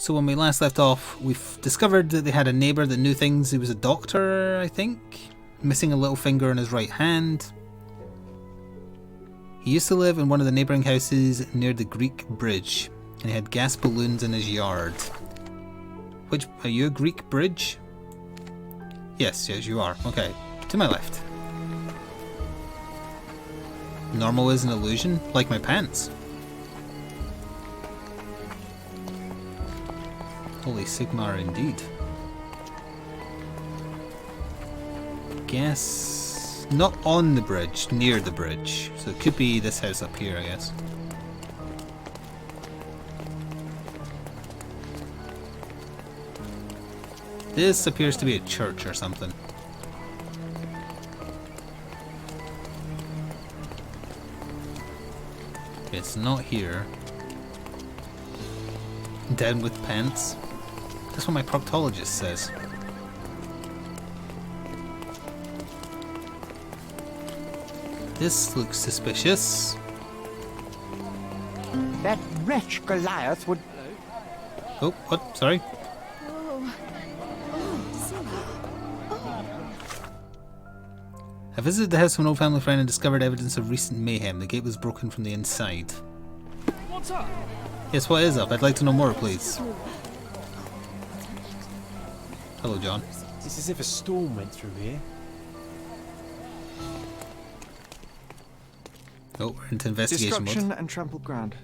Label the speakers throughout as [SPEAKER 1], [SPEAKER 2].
[SPEAKER 1] So when we last left off, we've discovered that they had a neighbour that knew things. He was a doctor, I think, missing a little finger in his right hand. He used to live in one of the neighbouring houses near the Greek bridge, and he had gas balloons in his yard. Which, are you a Greek bridge? Yes, you are. Okay, to my left. Normal is an illusion, like my pants. Holy Sigmar indeed. Guess not on the bridge, near the bridge. So it could be this house up here, I guess. This appears to be a church or something. It's not here. Down with pants. That's what my proctologist says. This looks suspicious.
[SPEAKER 2] That wretch Goliath would...
[SPEAKER 1] Oh, what? Sorry. I visited the house of an old family friend and discovered evidence of recent mayhem. The gate was broken from the inside.
[SPEAKER 3] What's up?
[SPEAKER 1] Yes, what is up? I'd like to know more, please. Hello, John.
[SPEAKER 3] It's as if a storm went through here.
[SPEAKER 1] Oh, we're into investigation
[SPEAKER 2] Destruction
[SPEAKER 1] mode.
[SPEAKER 2] and trampled ground.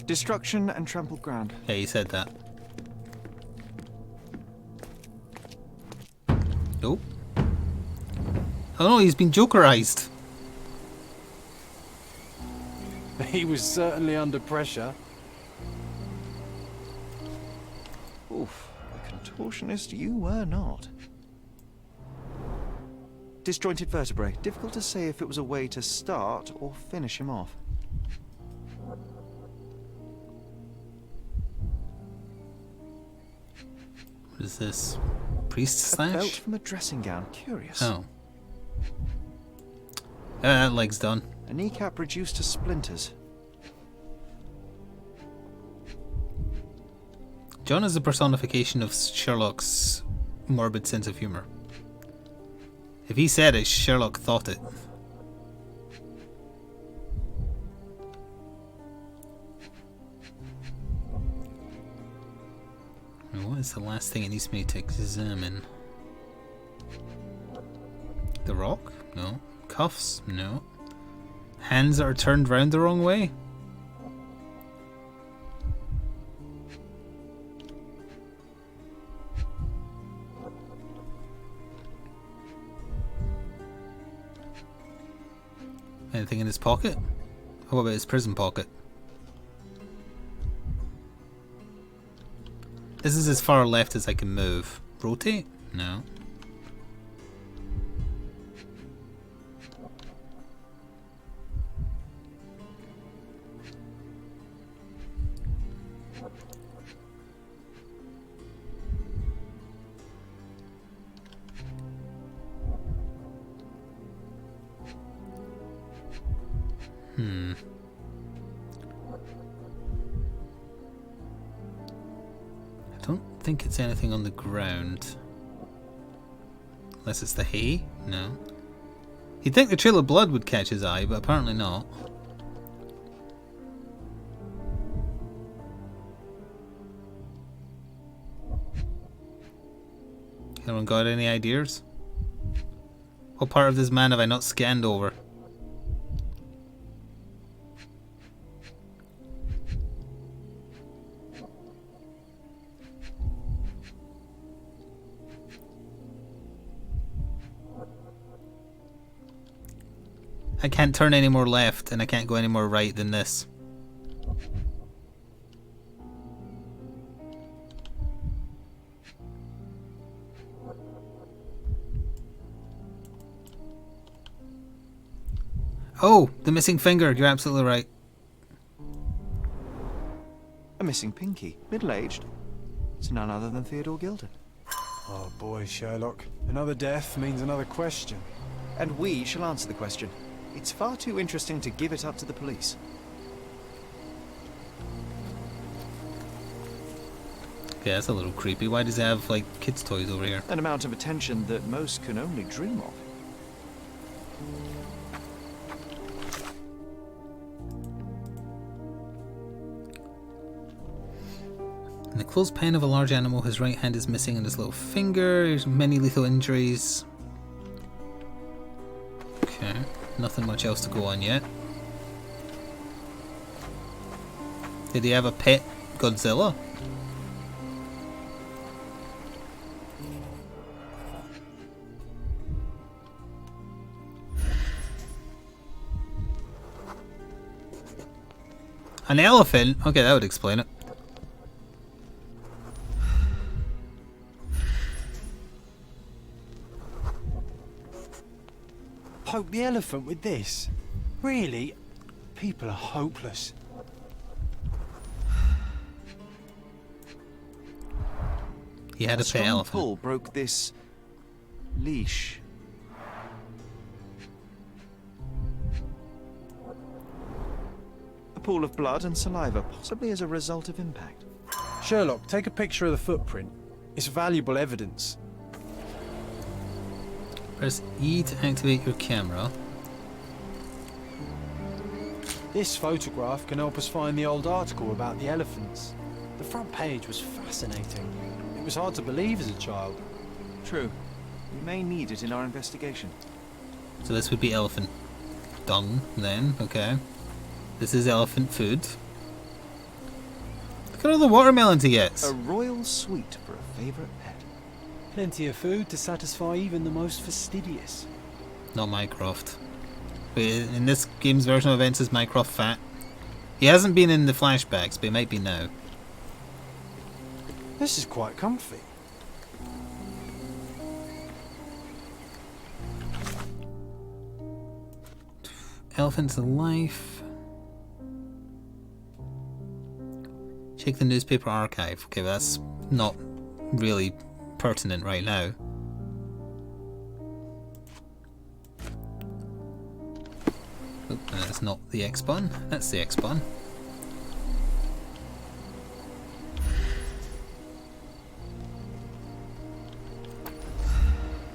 [SPEAKER 2] Destruction and trampled ground.
[SPEAKER 1] Yeah, you said that. Oh. Oh no, he's been jokerized.
[SPEAKER 3] He was certainly under pressure.
[SPEAKER 2] Oof, a contortionist you were not. Disjointed vertebrae. Difficult to say if it was a way to start or finish him off.
[SPEAKER 1] What is this? Priest
[SPEAKER 2] A belt
[SPEAKER 1] slash?
[SPEAKER 2] from a dressing gown. Curious.
[SPEAKER 1] Oh. That leg's done.
[SPEAKER 2] A kneecap reduced to splinters.
[SPEAKER 1] John is the personification of Sherlock's morbid sense of humour. If he said it, Sherlock thought it. What is the last thing it needs me to examine? The rock? No. Cuffs? No. Hands that are turned round the wrong way? Anything in his pocket? What about his prison pocket? This is as far left as I can move. Rotate? No. I don't think it's anything on the ground. Unless it's the hay? No. You'd think the trail of blood would catch his eye, but apparently not. Anyone got any ideas? What part of this man have I not scanned over? I can't turn any more left, and I can't go any more right than this. Oh, the missing finger. You're absolutely right.
[SPEAKER 2] A missing pinky. Middle-aged. It's none other than Theodore Gilden.
[SPEAKER 3] Oh boy, Sherlock. Another death means another question.
[SPEAKER 2] And we shall answer the question. It's far too interesting to give it up to the police.
[SPEAKER 1] Okay, that's a little creepy. Why does it have, like, kids' toys over here?
[SPEAKER 2] An amount of attention that most can only dream of.
[SPEAKER 1] In the closed pen of a large animal, his right hand is missing and his little finger. There's many lethal injuries. Okay, nothing much else to go on yet. Did he have a pet Godzilla? An elephant? Okay, that would explain it.
[SPEAKER 3] Poke the elephant with this? Really? People are hopeless.
[SPEAKER 1] He had a pet
[SPEAKER 2] strong
[SPEAKER 1] elephant.
[SPEAKER 2] pull broke this leash. A pool of blood and saliva, possibly as a result of impact.
[SPEAKER 3] Sherlock, take a picture of the footprint. It's valuable evidence.
[SPEAKER 1] Press E to activate your camera.
[SPEAKER 3] This photograph can help us find the old article about the elephants. The front page was fascinating. It was hard to believe as a child.
[SPEAKER 2] True. We may need it in our investigation.
[SPEAKER 1] So this would be elephant dung then, okay. This is elephant food. Look at all the watermelons he gets.
[SPEAKER 2] A royal sweet for a favourite pet.
[SPEAKER 3] Plenty of food to satisfy even the most fastidious.
[SPEAKER 1] Not Mycroft. Wait, in this game's version of events is Mycroft fat? He hasn't been in the flashbacks, but he might be now.
[SPEAKER 3] This is quite comfy.
[SPEAKER 1] Elephants alive. Check the newspaper archive. Okay, well that's not really pertinent right now. Oh, that's not the X button. That's the X button.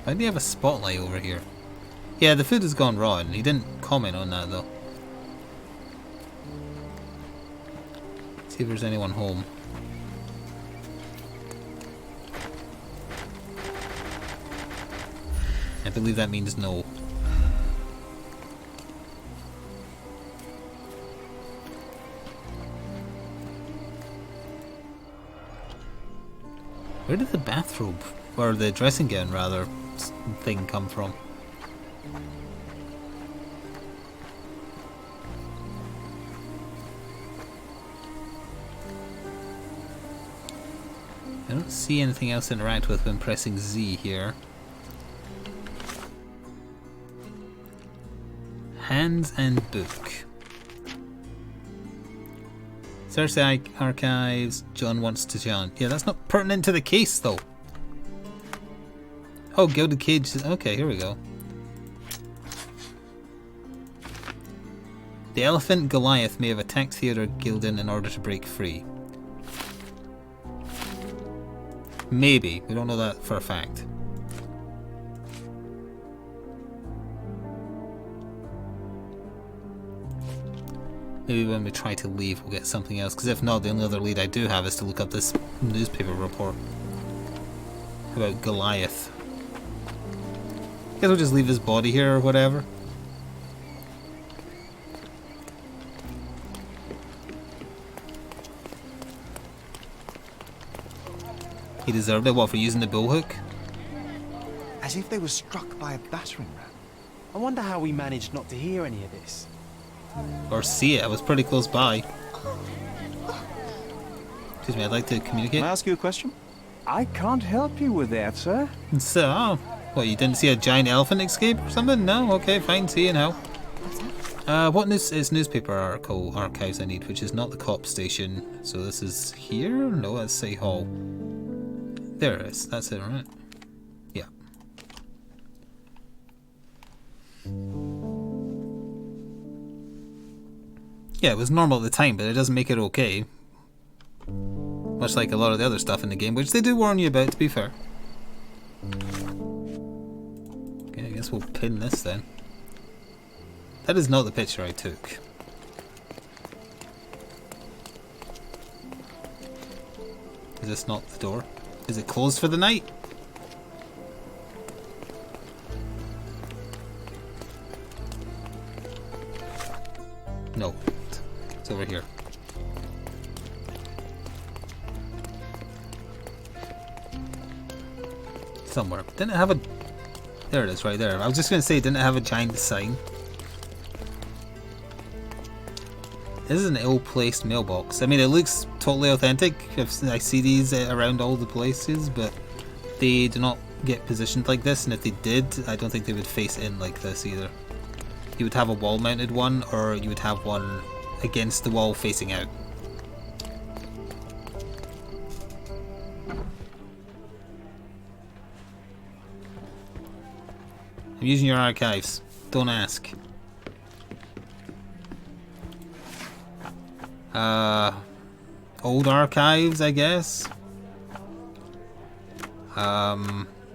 [SPEAKER 1] Why do you have a spotlight over here? Yeah, the food has gone raw, and he didn't comment on that though. See if there's anyone home. I believe that means no. Where did the bathrobe, or the dressing gown rather, thing come from? I don't see anything else to interact with when pressing Z here. Hands and book. Search the archives. John wants to John. Yeah, that's not pertinent to the case though. Oh, Gilded Cage. Okay, here we go. The elephant Goliath may have attacked Theodore Gilden in order to break free. Maybe. We don't know that for a fact. Maybe when we try to leave we'll get something else, because if not, the only other lead I do have is to look up this newspaper report about Goliath. Guess we'll just leave his body here or whatever. He deserved it, what, for using the bullhook?
[SPEAKER 2] As if they were struck by a battering ram.
[SPEAKER 3] I wonder how we managed not to hear any of this.
[SPEAKER 1] Or see it, I was pretty close by. Excuse me, I'd like to communicate.
[SPEAKER 2] Can I ask you a question?
[SPEAKER 4] I can't help you with that, sir.
[SPEAKER 1] So, oh, what, you didn't see a giant elephant escape or something? No? Okay, fine, see you now. What is newspaper archives I need, which is not the cop station. So this is here? No, that's City Hall. There it is, that's it, right? Yeah. Yeah, it was normal at the time, but it doesn't make it okay. Much like a lot of the other stuff in the game, which they do warn you about, to be fair. Okay, I guess we'll pin this then. That is not the picture I took. Is this not the door? Is it closed for the night? No. It's over here. Somewhere. Didn't it have a... There it is, right there. I was just going to say, didn't it have a giant sign? This is an ill-placed mailbox. I mean, it looks totally authentic. I see these around all the places, but they do not get positioned like this, and if they did, I don't think they would face in like this either. You would have a wall-mounted one, or you would have one against the wall facing out. I'm using your archives. Don't ask. Old archives, I guess.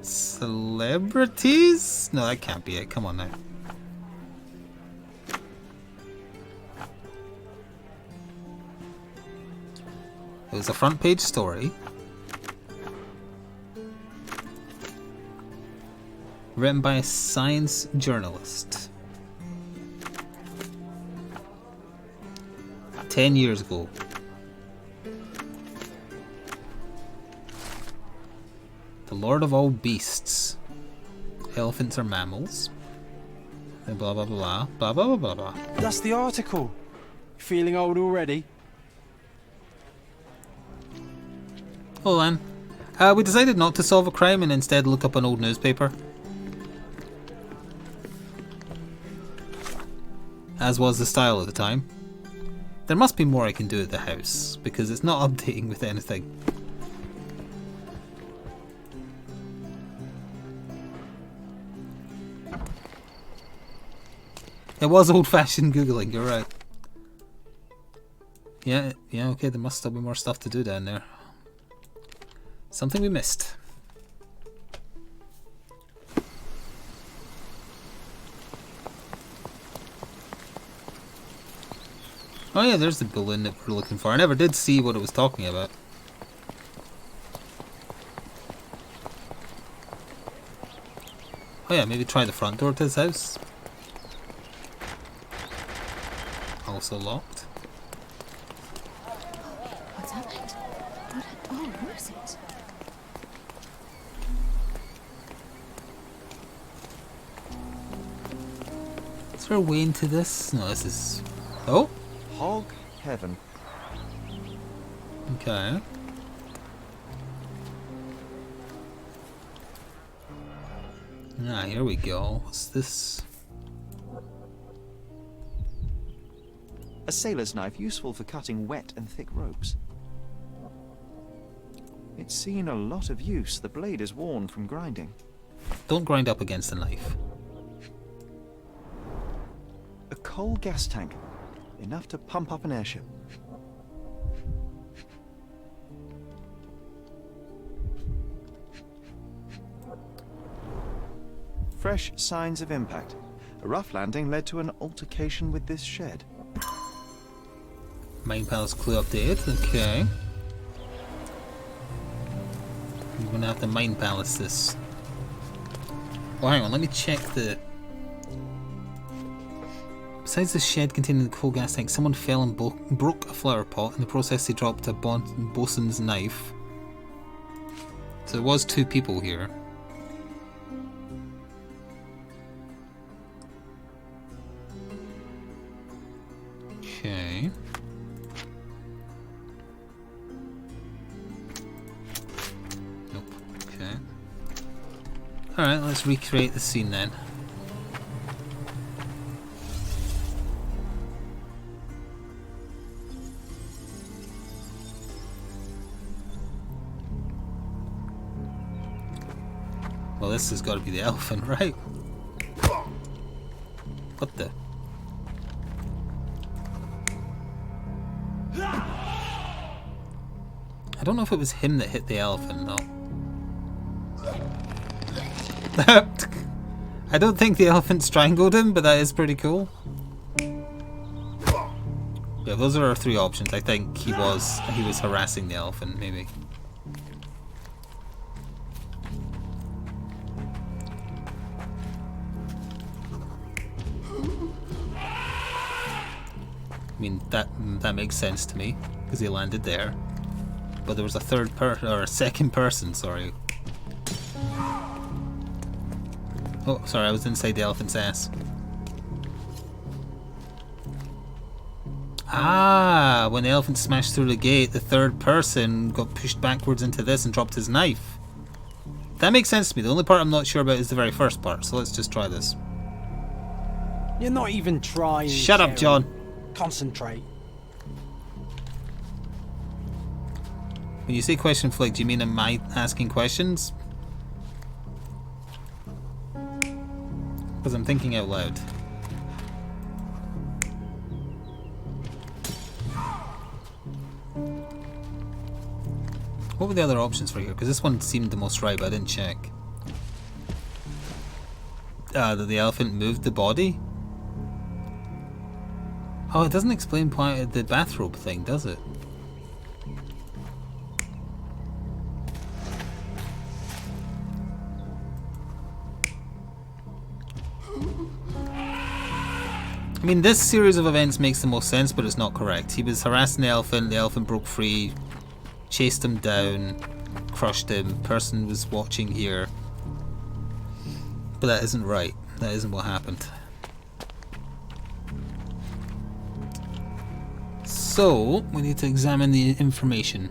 [SPEAKER 1] Celebrities? No, that can't be it. Come on now. It was a front page story. Written by a science journalist. 10 years ago. The Lord of all beasts. Elephants are mammals. And blah blah blah blah blah blah blah blah.
[SPEAKER 3] That's the article. Feeling old already?
[SPEAKER 1] Hold on. We decided not to solve a crime and instead look up an old newspaper. As was the style at the time. There must be more I can do at the house, because it's not updating with anything. It was old-fashioned Googling, you're right. Yeah, okay, there must still be more stuff to do down there. Something we missed. Oh yeah, there's the balloon that we're looking for. I never did see what it was talking about. Oh yeah, maybe try the front door to his house. Also locked.
[SPEAKER 5] What's happened? Who is it?
[SPEAKER 1] Is there a way into this? No, this is... Oh!
[SPEAKER 2] Hog heaven.
[SPEAKER 1] Okay. Ah, here we go. What's this?
[SPEAKER 2] A sailor's knife useful for cutting wet and thick ropes. It's seen a lot of use. The blade is worn from grinding.
[SPEAKER 1] Don't grind up against the knife.
[SPEAKER 2] A coal gas tank. Enough to pump up an airship. Fresh signs of impact. A rough landing led to an altercation with this shed.
[SPEAKER 1] Mine Palace clue updated. Okay. We're gonna have to Mine Palace this. Oh, hang on. Let me check the... Besides the shed containing the coal gas tank, someone fell and broke a flower pot. In the process, they dropped a bosun's knife. So there was 2 people here. Okay. Nope. Okay. Alright, let's recreate the scene then. Well, this has got to be the elephant, right? What the? don't know if it was him that hit the elephant, though. I don't think the elephant strangled him, but that is pretty cool. Yeah, those are our three options. I think he was harassing the elephant, maybe. I mean, that makes sense to me, because he landed there. But there was a a second person, sorry. Oh, sorry, I was inside the elephant's ass. Ah, when the elephant smashed through the gate, the third person got pushed backwards into this and dropped his knife. That makes sense to me. The only part I'm not sure about is the very first part, so let's just try this.
[SPEAKER 3] You're not even trying.
[SPEAKER 1] Shut up, John.
[SPEAKER 3] Concentrate.
[SPEAKER 1] When you say question flick, do you mean am I asking questions? Because I'm thinking out loud. What were the other options for here? Because this one seemed the most right, but I didn't check. That the elephant moved the body? Oh, it doesn't explain why the bathrobe thing, does it? I mean, this series of events makes the most sense, but it's not correct. He was harassing the elephant broke free, chased him down, crushed him, person was watching here. But that isn't right. That isn't what happened. So, we need to examine the information.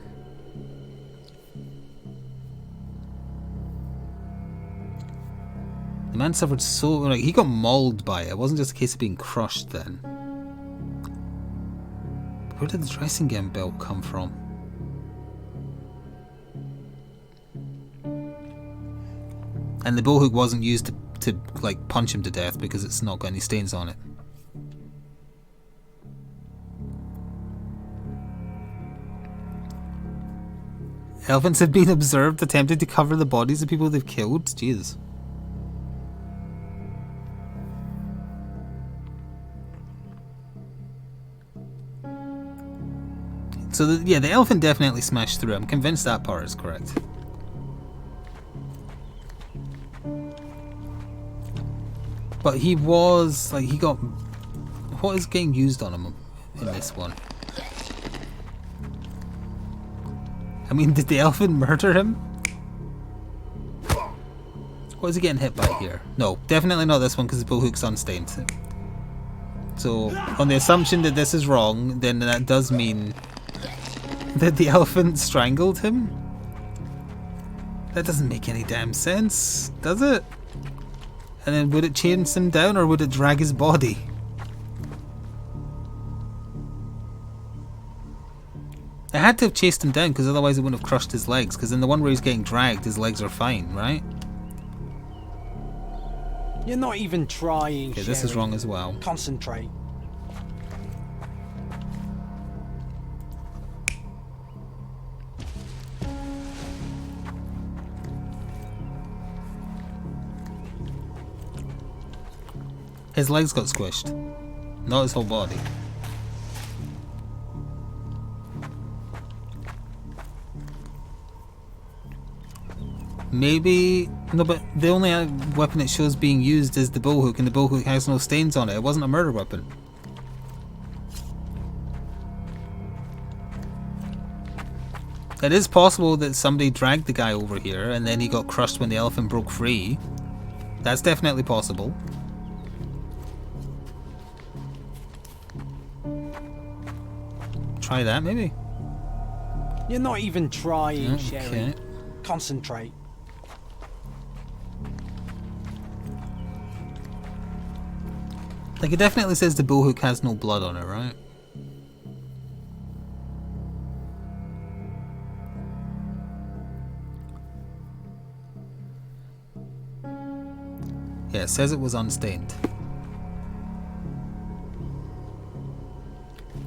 [SPEAKER 1] The man suffered he got mauled by it. It wasn't just a case of being crushed then. Where did the dressing gown belt come from? And the bullhook wasn't used to like punch him to death because it's not got any stains on it. Elephants have been observed attempting to cover the bodies of people they've killed. Jesus. So the elephant definitely smashed through. I'm convinced that part is correct. But he was like what is getting used on him in this one? I mean, did the elephant murder him? What is he getting hit by here? No, definitely not this one because the bullhook's unstained. So, on the assumption that this is wrong, then that does mean that the elephant strangled him? That doesn't make any damn sense, does it? And then would it chase him down or would it drag his body? It had to have chased him down because otherwise it wouldn't have crushed his legs, because in the one where he's getting dragged, his legs are fine, right?
[SPEAKER 3] You're not even trying.
[SPEAKER 1] Okay, this is wrong as well.
[SPEAKER 3] Concentrate.
[SPEAKER 1] His legs got squished, not his whole body. Maybe... No, but the only weapon it shows being used is the bullhook, and the bullhook has no stains on it. It wasn't a murder weapon. It is possible that somebody dragged the guy over here, and then he got crushed when the elephant broke free. That's definitely possible. Try that, maybe.
[SPEAKER 3] You're not even trying,
[SPEAKER 1] Okay.
[SPEAKER 3] Sherry. Concentrate.
[SPEAKER 1] Like, it definitely says the bullhook has no blood on it, right? Yeah, it says it was unstained.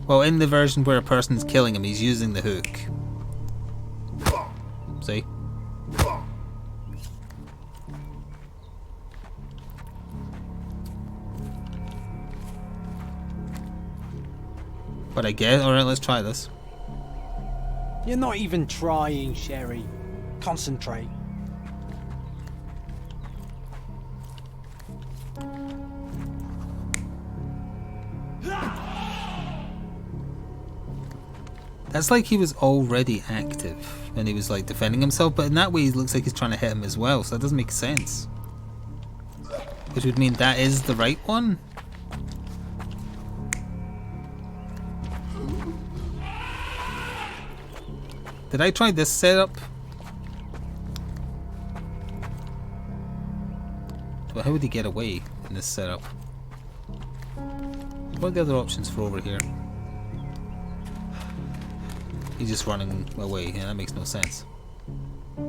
[SPEAKER 1] Well, in the version where a person's killing him, he's using the hook. See? But I guess, alright, let's try this.
[SPEAKER 3] You're not even trying, Sherry. Concentrate.
[SPEAKER 1] That's like he was already active and he was like defending himself, but in that way it looks like he's trying to hit him as well, so that doesn't make sense. Which would mean that is the right one? Did I try this setup? But how would he get away in this setup? What are the other options for over here? He's just running away. Yeah, that makes no sense. I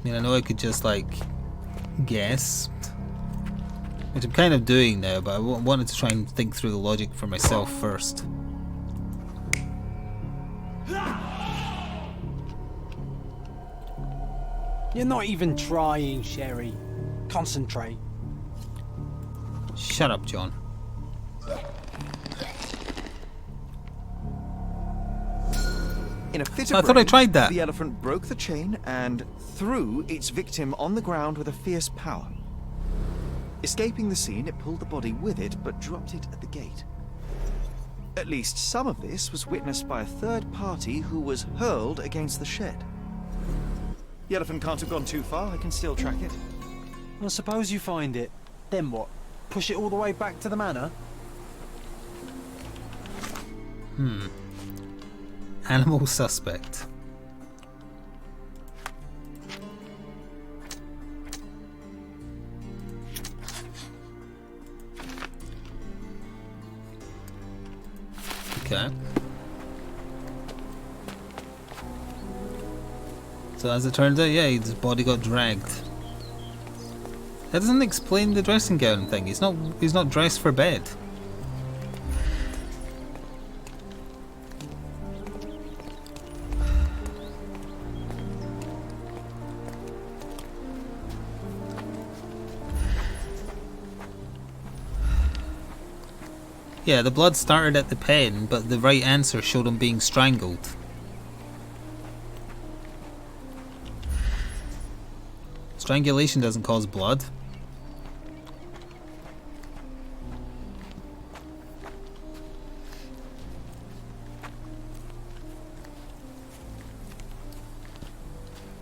[SPEAKER 1] mean, I know I could just like guess, which I'm kind of doing now, but I wanted to try and think through the logic for myself first.
[SPEAKER 3] You're not even trying, Sherry. Concentrate.
[SPEAKER 1] Shut up, John.
[SPEAKER 2] In a fit
[SPEAKER 1] I
[SPEAKER 2] of
[SPEAKER 1] thought I
[SPEAKER 2] rage,
[SPEAKER 1] tried that.
[SPEAKER 2] the elephant broke the chain and threw its victim on the ground with a fierce power. Escaping the scene, it pulled the body with it, but dropped it at the gate. At least some of this was witnessed by a third party who was hurled against the shed. The elephant can't have gone too far. I can still track it.
[SPEAKER 3] Well, suppose you find it. Then what? Push it all the way back to the manor?
[SPEAKER 1] Animal suspect. Okay. So as it turns out, yeah, his body got dragged. That doesn't explain the dressing gown thing. He's not dressed for bed. Yeah, the blood started at the pen, but the right answer showed him being strangled. Strangulation doesn't cause blood.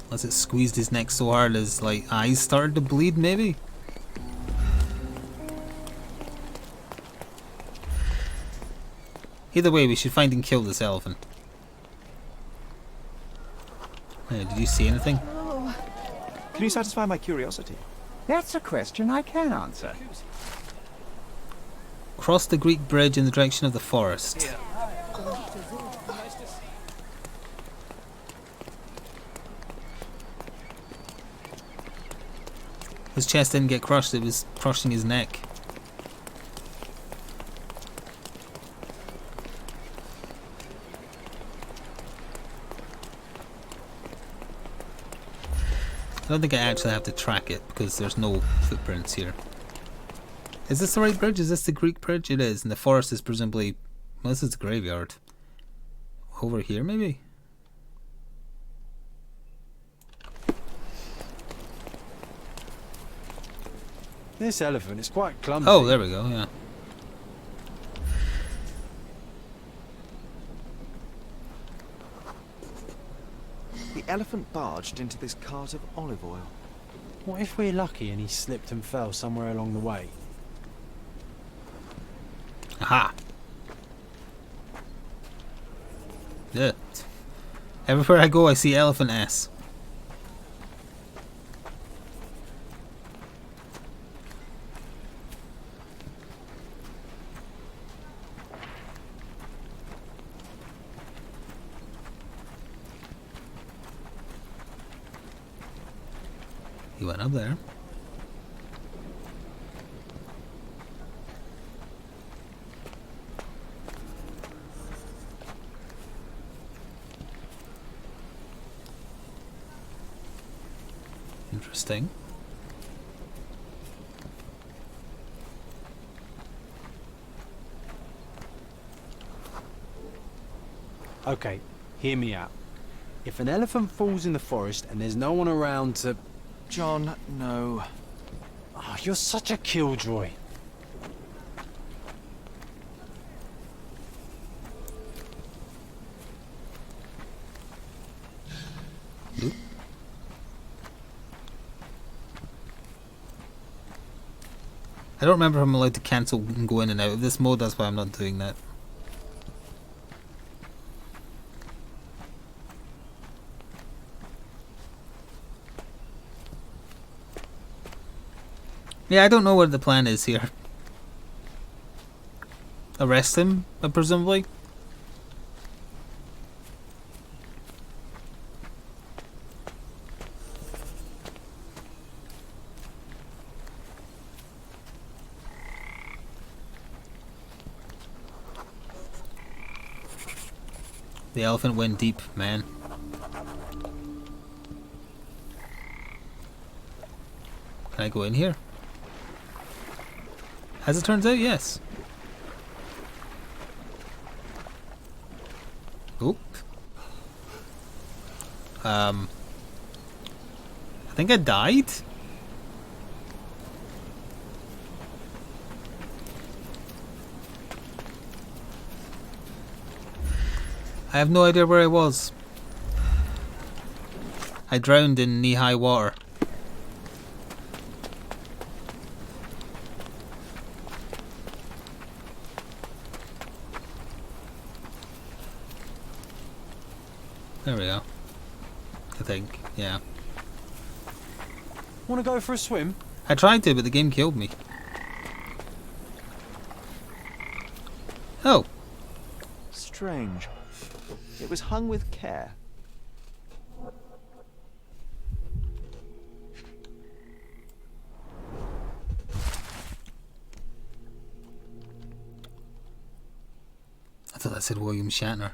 [SPEAKER 1] Unless it squeezed his neck so hard his like eyes started to bleed, maybe? Either way, we should find and kill this elephant. Did you see anything?
[SPEAKER 2] Can you satisfy my curiosity?
[SPEAKER 4] That's a question I can answer.
[SPEAKER 1] Cross the Greek bridge in the direction of the forest. His chest didn't get crushed, it was crushing his neck. I don't think I actually have to track it because there's no footprints here. Is this the right bridge? Is this the Greek bridge? It is, and the forest is presumably... well, this is the graveyard. Over here, maybe?
[SPEAKER 3] This elephant is quite clumsy.
[SPEAKER 1] Oh, there we go, yeah.
[SPEAKER 2] The elephant barged into this cart of olive oil.
[SPEAKER 3] What if we're lucky and he slipped and fell somewhere along the way?
[SPEAKER 1] Aha! Yeah. Everywhere I go I see elephant ass. He went up there. Interesting.
[SPEAKER 3] Okay, hear me out. If an elephant falls in the forest and there's no one around to...
[SPEAKER 2] John, no.
[SPEAKER 3] Oh, you're such a killjoy.
[SPEAKER 1] Oop. I don't remember if I'm allowed to cancel and go in and out of this mode, that's why I'm not doing that. Yeah, I don't know what the plan is here. Arrest him, presumably? The elephant went deep, man. Can I go in here? As it turns out, yes. Oop. I think I died? I have no idea where I was. I drowned in knee-high water. There we go. I think, yeah.
[SPEAKER 3] Want to go for a swim?
[SPEAKER 1] I tried to, but the game killed me. Oh.
[SPEAKER 2] Strange. It was hung with care.
[SPEAKER 1] I thought that said William Shatner.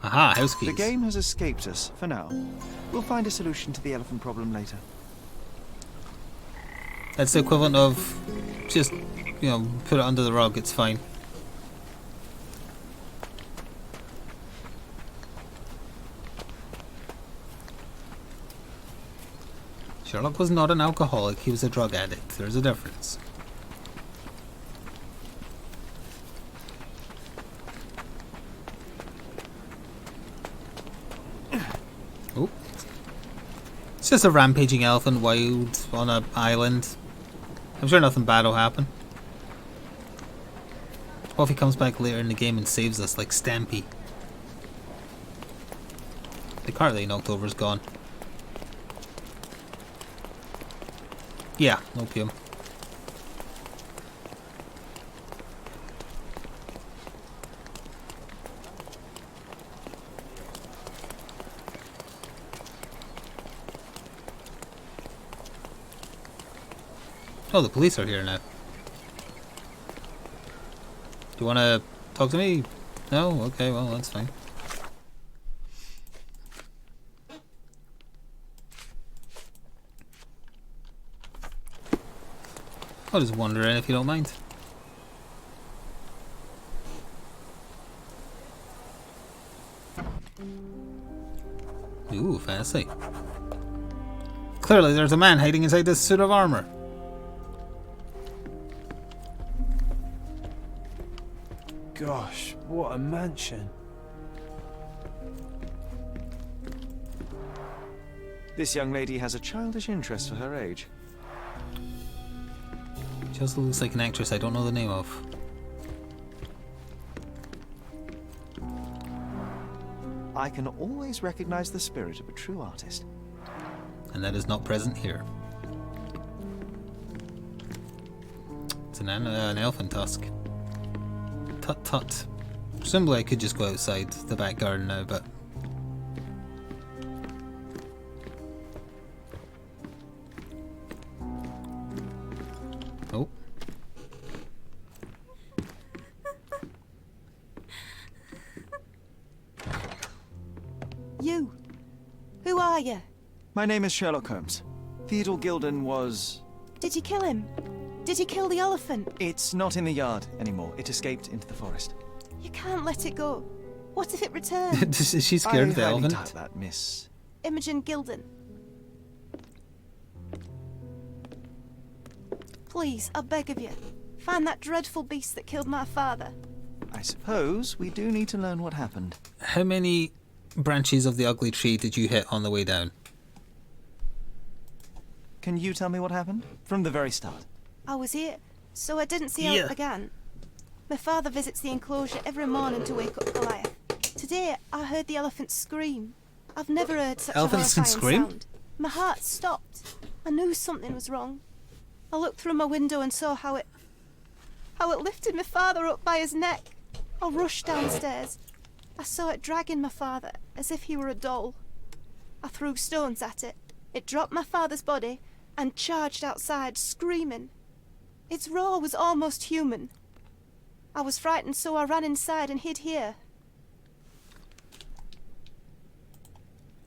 [SPEAKER 1] Aha, house keys.
[SPEAKER 2] The game has escaped us, for now. We'll find a solution to the elephant problem later.
[SPEAKER 1] That's the equivalent of just, you know, put it under the rug, it's fine. Sherlock was not an alcoholic, he was a drug addict. There's a difference. Oh. It's just a rampaging elephant wild on an island. I'm sure nothing bad will happen. What if he comes back later in the game and saves us like Stampy? The cart that he knocked over is gone. Yeah, opium. Oh, the police are here now. Do you want to talk to me? No? Okay, well, that's fine. I'll just wander in if you don't mind. Ooh, fancy. Clearly there's a man hiding inside this suit of armor.
[SPEAKER 3] Gosh, what a mansion.
[SPEAKER 2] This young lady has a childish interest for her age.
[SPEAKER 1] She also looks like an actress I don't know the name of.
[SPEAKER 2] I can always recognize the spirit of a true artist.
[SPEAKER 1] And that is not present here. It's an elephant tusk. Tut tut. Presumably I could just go outside the back garden now, but
[SPEAKER 6] are you?
[SPEAKER 2] My name is Sherlock Holmes. Theodore Gilden was...
[SPEAKER 6] Did you kill him? Did you kill the elephant?
[SPEAKER 2] It's not in the yard anymore. It escaped into the forest.
[SPEAKER 6] You can't let it go. What if it returns?
[SPEAKER 1] Is she scared of the
[SPEAKER 2] I highly
[SPEAKER 1] elephant?
[SPEAKER 2] doubt that, miss.
[SPEAKER 6] Imogen Gilden. Please, I beg of you, find that dreadful beast that killed my father.
[SPEAKER 2] I suppose we do need to learn what happened.
[SPEAKER 1] How many branches of the ugly tree did you hit on the way down?
[SPEAKER 2] Can you tell me what happened? From the very start.
[SPEAKER 6] I was here, so I didn't see how it began. My father visits the enclosure every morning to wake up Goliath. Today, I heard the elephant scream. I've never heard such
[SPEAKER 1] Elephants
[SPEAKER 6] a
[SPEAKER 1] can
[SPEAKER 6] horrifying
[SPEAKER 1] scream?
[SPEAKER 6] sound. My heart stopped. I knew something was wrong. I looked through my window and saw how it lifted my father up by his neck. I rushed downstairs. I saw it dragging my father as if he were a doll. I threw stones at it. It dropped my father's body and charged outside, screaming. Its roar was almost human. I was frightened, so I ran inside and hid here.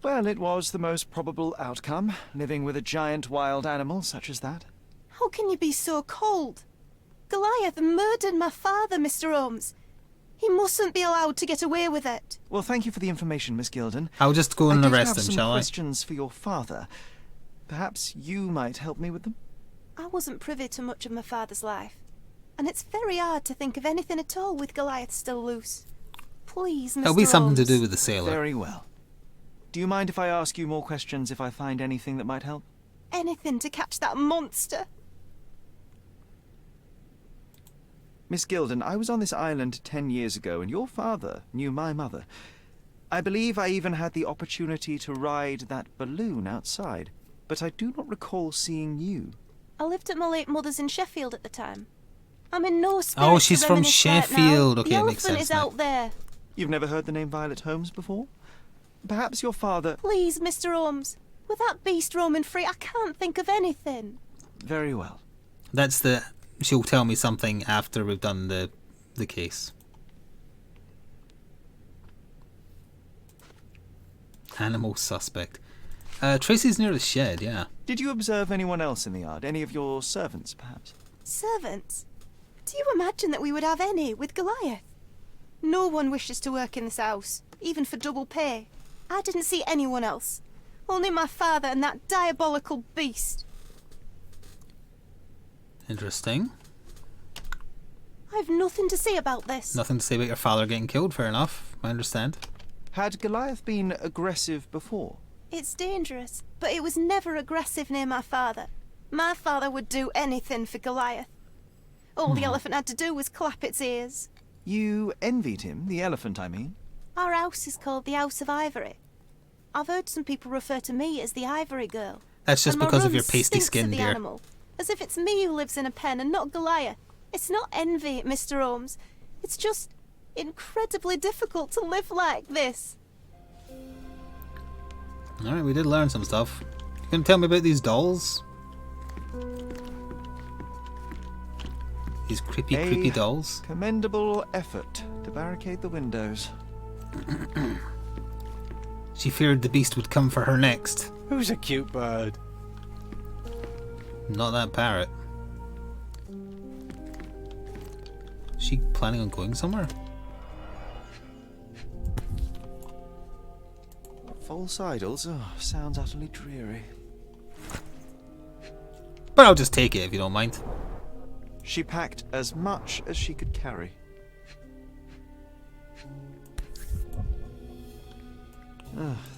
[SPEAKER 2] Well, it was the most probable outcome, living with a giant wild animal such as that.
[SPEAKER 6] How can you be so cold? Goliath murdered my father, Mr. Holmes. He mustn't be allowed to get away with it.
[SPEAKER 2] Well, thank you for the information, Miss Gilden.
[SPEAKER 1] I'll just go and
[SPEAKER 2] I did
[SPEAKER 1] arrest
[SPEAKER 2] have
[SPEAKER 1] him,
[SPEAKER 2] some
[SPEAKER 1] shall I?
[SPEAKER 2] questions for your father. Perhaps you might help me with them?
[SPEAKER 6] I wasn't privy to much of my father's life, and it's very hard to think of anything at all with Goliath still loose. Please, Mr.
[SPEAKER 1] It'll be something to
[SPEAKER 6] Holmes.
[SPEAKER 1] do with the sailor.
[SPEAKER 2] Very well. Do you mind if I ask you more questions if I find anything that might help?
[SPEAKER 6] Anything to catch that monster.
[SPEAKER 2] Miss Gilden, I was on this island 10 years ago, and your father knew my mother. I believe I even had the opportunity to ride that balloon outside, but I do not recall seeing you.
[SPEAKER 6] I lived at my late mother's in Sheffield at the time. I'm in no spirit
[SPEAKER 1] Oh,
[SPEAKER 6] to
[SPEAKER 1] she's from
[SPEAKER 6] reminisce right now.
[SPEAKER 1] Sheffield. Okay,
[SPEAKER 6] the
[SPEAKER 1] it makes
[SPEAKER 6] elephant
[SPEAKER 1] sense
[SPEAKER 6] is
[SPEAKER 1] now.
[SPEAKER 6] out there.
[SPEAKER 2] You've never heard the name Violet Holmes before? Perhaps your father...
[SPEAKER 6] Please, Mr. Holmes. With that beast roaming free, I can't think of anything.
[SPEAKER 2] Very well.
[SPEAKER 1] That's the... She'll tell me something after we've done the case. Animal suspect. Tracy's near the shed, yeah.
[SPEAKER 2] Did you observe anyone else in the yard? Any of your servants, perhaps?
[SPEAKER 6] Servants? Do you imagine that we would have any with Goliath? No one wishes to work in this house, even for double pay. I didn't see anyone else. Only my father and that diabolical beast.
[SPEAKER 1] Interesting.
[SPEAKER 6] I've nothing to say about this.
[SPEAKER 1] Nothing to say about your father getting killed, fair enough. I understand.
[SPEAKER 2] Had Goliath been aggressive before?
[SPEAKER 6] It's dangerous, but it was never aggressive near my father. My father would do anything for Goliath. All the elephant had to do was clap its ears.
[SPEAKER 2] You envied him, the elephant, I mean?
[SPEAKER 6] Our house is called the House of Ivory. I've heard some people refer to me as the Ivory Girl.
[SPEAKER 1] That's just
[SPEAKER 6] And my
[SPEAKER 1] because of
[SPEAKER 6] room
[SPEAKER 1] your pasty
[SPEAKER 6] stinks
[SPEAKER 1] skin,
[SPEAKER 6] of the
[SPEAKER 1] dear.
[SPEAKER 6] animal, as if it's me who lives in a pen and not Goliath. It's not envy, Mr. Holmes. It's just incredibly difficult to live like this.
[SPEAKER 1] Alright, we did learn some stuff. You gonna tell me about these dolls? These creepy dolls?
[SPEAKER 2] Commendable effort to barricade the windows.
[SPEAKER 1] She feared the beast would come for her next.
[SPEAKER 3] Who's a cute bird?
[SPEAKER 1] Not that parrot. Is she planning on going somewhere?
[SPEAKER 2] False idols? Oh, sounds utterly dreary.
[SPEAKER 1] But I'll just take it if you don't mind.
[SPEAKER 2] She packed as much as she could carry.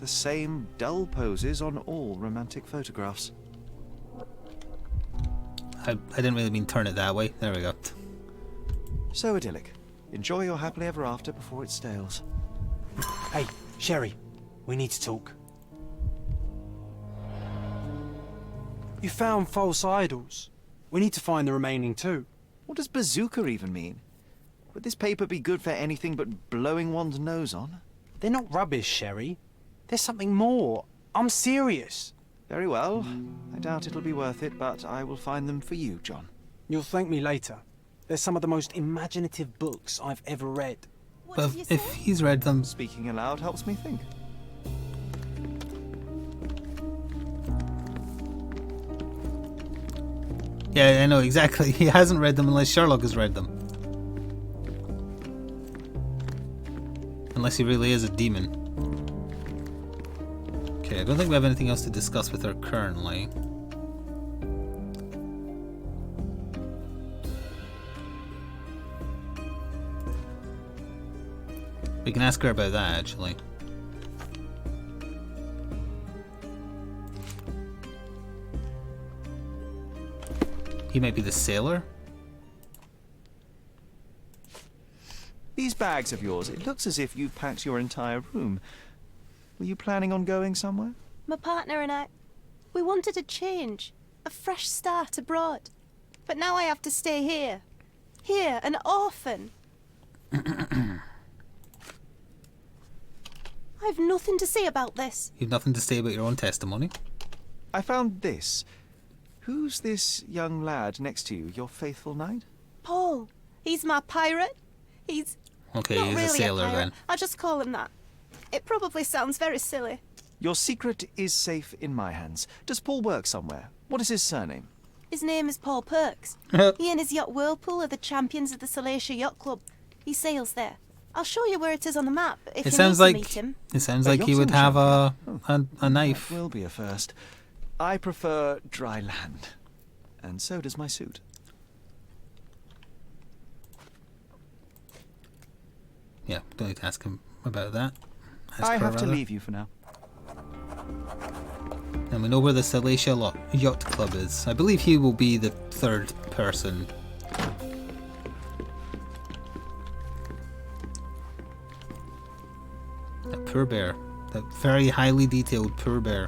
[SPEAKER 2] The same dull poses on all romantic photographs.
[SPEAKER 1] I didn't really mean turn it that way. There we go.
[SPEAKER 2] So idyllic. Enjoy your happily ever after before it stales.
[SPEAKER 3] Hey, Sherry, we need to talk. You found false idols. We need to find the remaining two.
[SPEAKER 2] What does bazooka even mean? Would this paper be good for anything but blowing one's nose on?
[SPEAKER 3] They're not rubbish, Sherry. There's something more. I'm serious.
[SPEAKER 2] Very well. I doubt it'll be worth it, but I will find them for you, John.
[SPEAKER 3] You'll thank me later. They're some of the most imaginative books I've ever read.
[SPEAKER 6] What
[SPEAKER 1] But
[SPEAKER 6] did you
[SPEAKER 1] if
[SPEAKER 6] say?
[SPEAKER 1] he's read them...
[SPEAKER 2] Speaking aloud helps me think.
[SPEAKER 1] Yeah, I know, exactly. He hasn't read them unless Sherlock has read them. Unless he really is a demon. Okay, I don't think we have anything else to discuss with her currently. We can ask her about that, actually. He might be the sailor.
[SPEAKER 2] These bags of yours, it looks as if you've packed your entire room. Were you planning on going somewhere?
[SPEAKER 6] My partner and I, we wanted a change, a fresh start abroad. But now I have to stay here. Here, an orphan. I've nothing to say about this.
[SPEAKER 1] You've nothing to say about your own testimony.
[SPEAKER 2] I found this. Who's this young lad next to you, your faithful knight?
[SPEAKER 6] Paul. He's my pirate. He's
[SPEAKER 1] Okay,
[SPEAKER 6] not
[SPEAKER 1] he's
[SPEAKER 6] really
[SPEAKER 1] a sailor
[SPEAKER 6] pirate.
[SPEAKER 1] then.
[SPEAKER 6] I'll just call him that. It probably sounds very silly.
[SPEAKER 2] Your secret is safe in my hands. Does Paul work somewhere? What is his surname?
[SPEAKER 6] His name is Paul Perks. He and his yacht Whirlpool are the champions of the Salacia Yacht Club. He sails there. I'll show you where it is on the map if
[SPEAKER 1] It
[SPEAKER 6] you
[SPEAKER 1] sounds
[SPEAKER 6] need
[SPEAKER 1] like
[SPEAKER 6] to meet him.
[SPEAKER 1] it sounds
[SPEAKER 2] A
[SPEAKER 1] like he would
[SPEAKER 2] yachting
[SPEAKER 1] have a
[SPEAKER 2] champion.
[SPEAKER 1] knife.
[SPEAKER 2] That will be a first. I prefer dry land. And so does my suit.
[SPEAKER 1] Yeah, don't need to ask him about that.
[SPEAKER 2] I have to leave you for now.
[SPEAKER 1] And we know where the Salacia Yacht Club is. I believe he will be the third person. That poor bear. That very highly detailed poor bear.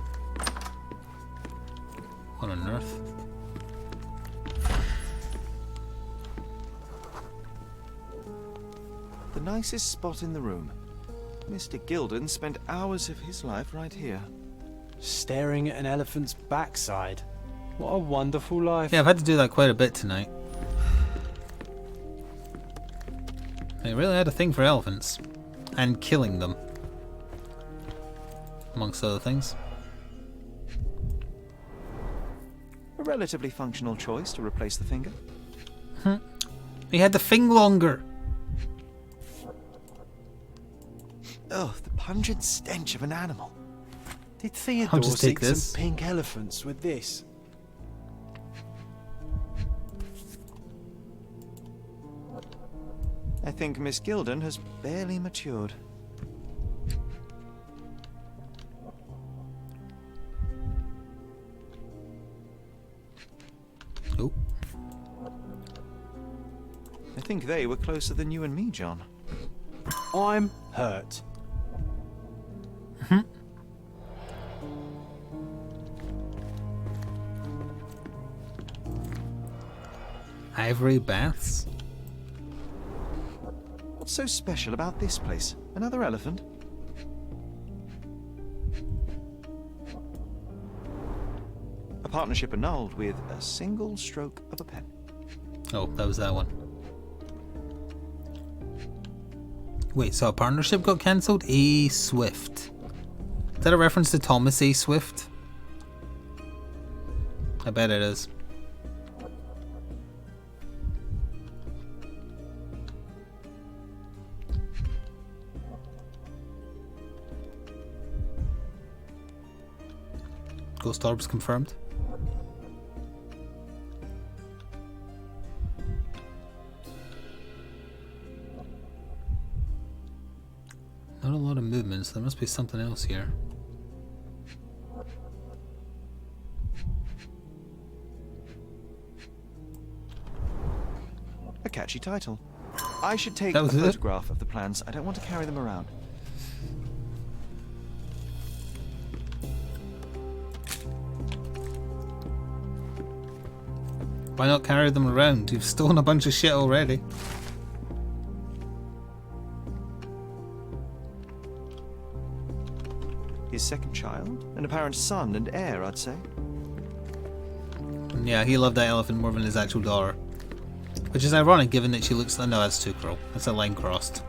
[SPEAKER 1] What on earth?
[SPEAKER 2] The nicest spot in the room. Mr. Gilden spent hours of his life right here.
[SPEAKER 3] Staring at an elephant's backside. What a wonderful life.
[SPEAKER 1] Yeah, I've had to do that quite a bit tonight. I really had a thing for elephants. And killing them. Amongst other things.
[SPEAKER 2] A relatively functional choice to replace the finger.
[SPEAKER 1] He had the thing longer.
[SPEAKER 2] Oh, the pungent stench of an animal.
[SPEAKER 3] Did
[SPEAKER 1] I'll
[SPEAKER 3] Theodore
[SPEAKER 1] just take
[SPEAKER 3] see
[SPEAKER 1] this.
[SPEAKER 3] some pink elephants with this?
[SPEAKER 2] I think Miss Gilden has barely matured.
[SPEAKER 1] Oh.
[SPEAKER 2] I think they were closer than you and me, John.
[SPEAKER 3] I'm hurt.
[SPEAKER 1] Ivory baths?
[SPEAKER 2] What's so special about this place? Another elephant? A partnership annulled with a single stroke of a pen.
[SPEAKER 1] Oh, that was that one. Wait, so a partnership got cancelled? A. Swift. Is that a reference to Thomas A. Swift? I bet it is. Ghost orbs confirmed. Not a lot of movement, so there must be something else here.
[SPEAKER 2] A catchy title. I should take
[SPEAKER 1] That
[SPEAKER 2] a
[SPEAKER 1] was it?
[SPEAKER 2] photograph of the plans. I don't want to carry them around.
[SPEAKER 1] Why not carry them around? You've stolen a bunch of shit already.
[SPEAKER 2] His second child? An apparent son and heir, I'd say.
[SPEAKER 1] Yeah, he loved that elephant more than his actual daughter. Which is ironic given that she looks... No, that's too cruel. That's a line crossed.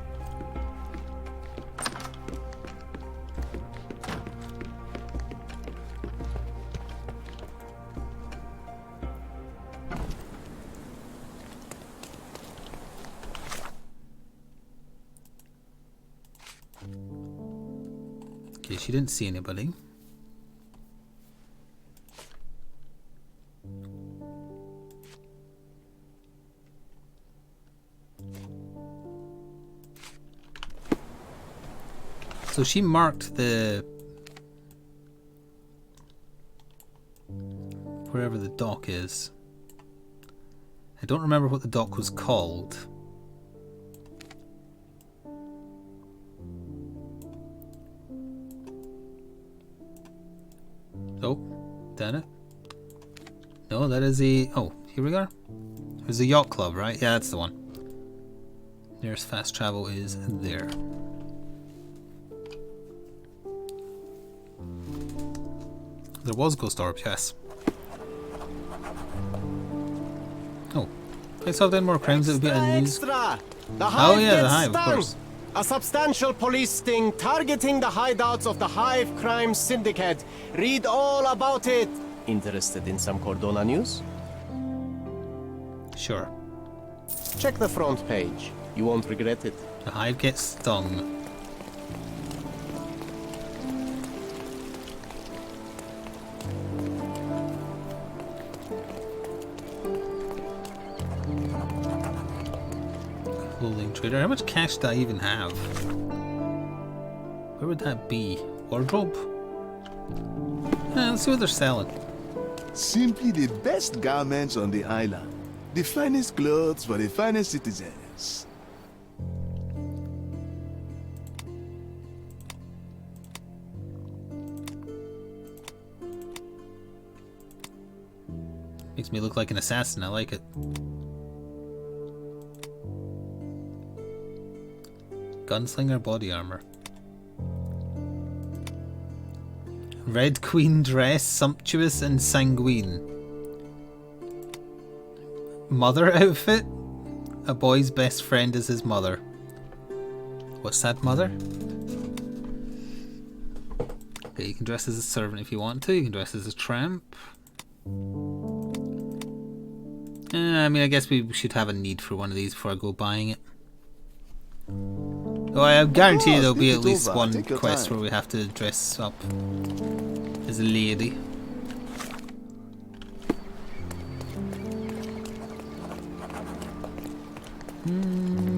[SPEAKER 1] Okay, she didn't see anybody. So she marked the... wherever the dock is. I don't remember what the dock was called. Oh, damn it. No, that is a... oh, here we are. There's a yacht club, right? Yeah, that's the one. Nearest fast travel is there. There was Ghost Orb, yes. Oh. If I solved any more crimes, it would be a news.
[SPEAKER 7] Extra! The
[SPEAKER 1] Oh
[SPEAKER 7] Hive
[SPEAKER 1] yeah, the
[SPEAKER 7] gets
[SPEAKER 1] Hive, of
[SPEAKER 7] stung.
[SPEAKER 1] course.
[SPEAKER 7] A substantial police sting targeting the hideouts of the Hive Crime Syndicate. Read all about it. Interested in some Cordona news?
[SPEAKER 1] Sure.
[SPEAKER 7] Check the front page. You won't regret it.
[SPEAKER 1] The Hive gets stung. Clothing trader. How much cash do I even have? Where would that be? Wardrobe? Let's see what they're selling.
[SPEAKER 8] Simply the best garments on the island. The finest clothes for the finest citizens.
[SPEAKER 1] Makes me look like an assassin. I like it. Gunslinger body armor. Red Queen dress, sumptuous and sanguine. Mother outfit? A boy's best friend is his mother. What's that, mother? Okay, you can dress as a servant if you want to. You can dress as a tramp. I mean, I guess we should have a need for one of these before I go buying it. Oh, I guarantee you there'll be at least one quest where we have to dress up as a lady.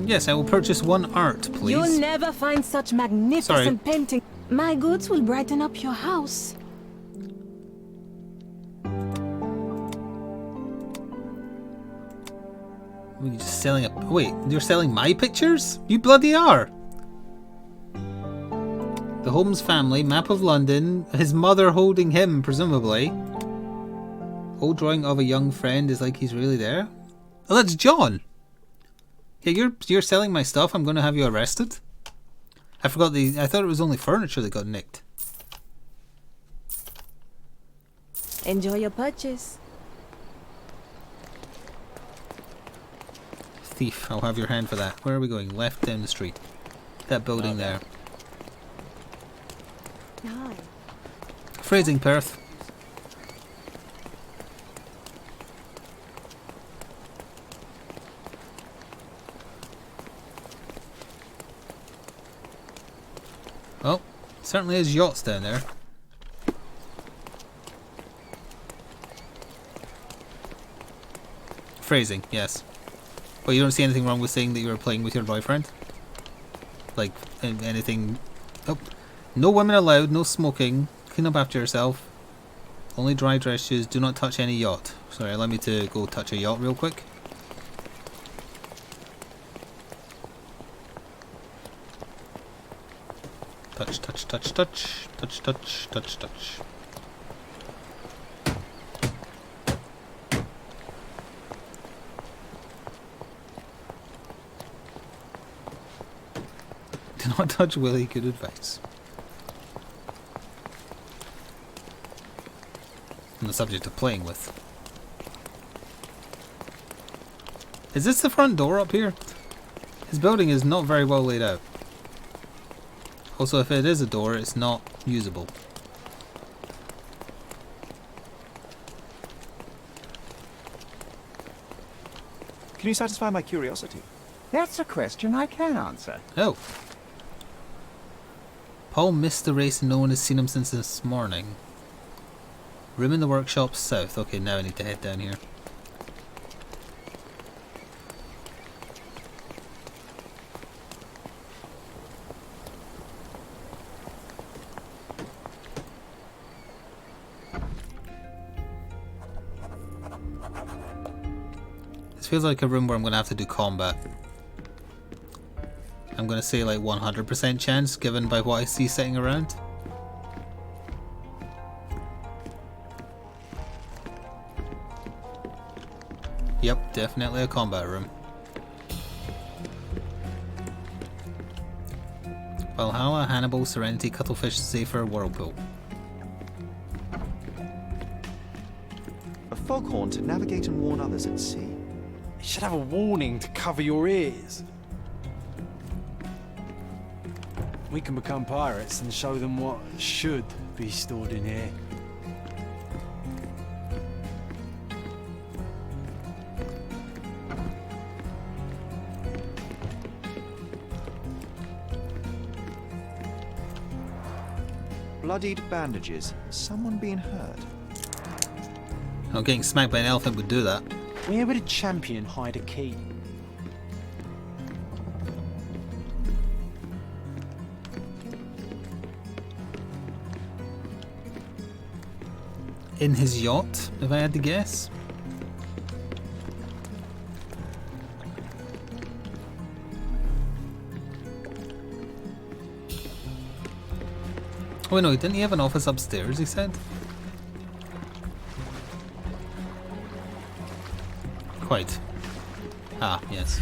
[SPEAKER 1] Yes, I will purchase one art, please.
[SPEAKER 5] You'll never find such magnificent painting. My goods will brighten up your house.
[SPEAKER 1] You're just selling a... wait, you're selling my pictures? You bloody are! The Holmes family, map of London, his mother holding him, presumably. Old drawing of a young friend is like he's really there. Oh, that's John! Yeah, you're selling my stuff, I'm gonna have you arrested. I forgot I thought it was only furniture that got nicked.
[SPEAKER 5] Enjoy your purchase.
[SPEAKER 1] Thief, I'll have your hand for that. Where are we going? Left down the street. That building there.
[SPEAKER 5] Hi.
[SPEAKER 1] Phrasing, Perth. Oh, certainly is yachts down there. Phrasing, yes. But you don't see anything wrong with saying that you were playing with your boyfriend? Like, anything... Oh, no women allowed, no smoking, clean up after yourself. Only dry dress shoes, do not touch any yacht. Sorry, allow me to go touch a yacht real quick. Touch, touch, touch, touch, touch, touch, touch, touch. Do not touch Willie, good advice. On the subject of playing with. Is this the front door up here? His building is not very well laid out. Also, if it is a door, it's not usable.
[SPEAKER 2] Can you satisfy my curiosity?
[SPEAKER 4] That's a question I can answer.
[SPEAKER 1] Oh. Paul missed the race and no one has seen him since this morning. Room in the workshop south. Okay, now I need to head down here. This feels like a room where I'm going to have to do combat. I'm going to say like 100% chance given by what I see sitting around. Yep, definitely a combat room. Valhalla, Hannibal, Serenity, Cuttlefish, Zephyr, Whirlpool.
[SPEAKER 2] A foghorn to navigate and warn others at sea.
[SPEAKER 3] You should have a warning to cover your ears. We can become pirates and show them what should be stored in here.
[SPEAKER 2] Bloodied bandages. Someone being hurt.
[SPEAKER 1] Oh, getting smacked by an elephant would do that.
[SPEAKER 3] Where would a champion hide a key?
[SPEAKER 1] In his yacht, if I had to guess. Oh no, didn't he have an office upstairs, he said? Quite. Ah, yes.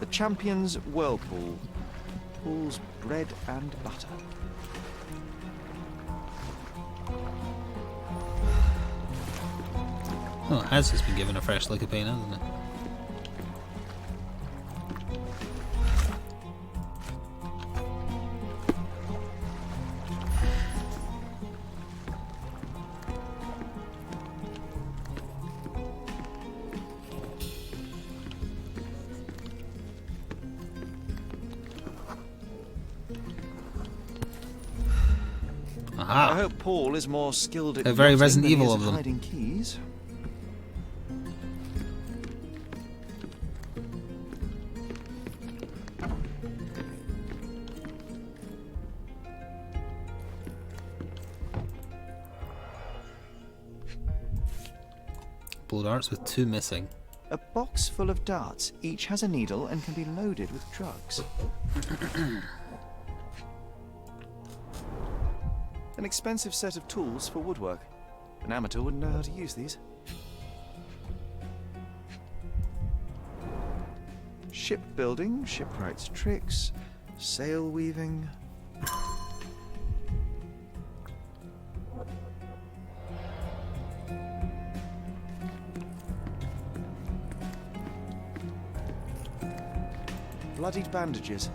[SPEAKER 2] The champion's whirlpool. Pools bread and butter.
[SPEAKER 1] Oh, it has just been given a fresh lick of paint, hasn't it?
[SPEAKER 2] I
[SPEAKER 1] Aha!
[SPEAKER 2] hope Paul is more skilled at
[SPEAKER 1] They're very
[SPEAKER 2] yachting
[SPEAKER 1] Resident
[SPEAKER 2] than he
[SPEAKER 1] Evil
[SPEAKER 2] is
[SPEAKER 1] of
[SPEAKER 2] at
[SPEAKER 1] them.
[SPEAKER 2] hiding keys.
[SPEAKER 1] Blow darts with 2 missing.
[SPEAKER 2] A box full of darts. Each has a needle and can be loaded with drugs. An expensive set of tools for woodwork. An amateur wouldn't know how to use these. Shipbuilding, shipwright's tricks, sail weaving. Bloodied bandages.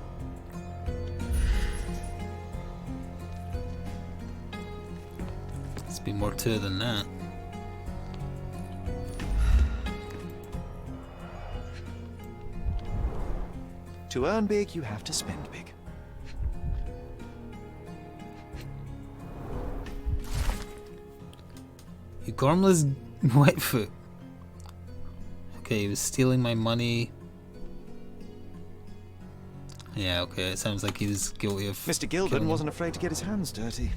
[SPEAKER 1] It's been more to it than that.
[SPEAKER 2] To earn big, you have to spend big.
[SPEAKER 1] You Gormless Wetfoot. Okay, he was stealing my money. Yeah, okay, it sounds like he was guilty of
[SPEAKER 2] Mr.
[SPEAKER 1] killing
[SPEAKER 2] Gilden
[SPEAKER 1] him.
[SPEAKER 2] wasn't afraid to get his hands dirty.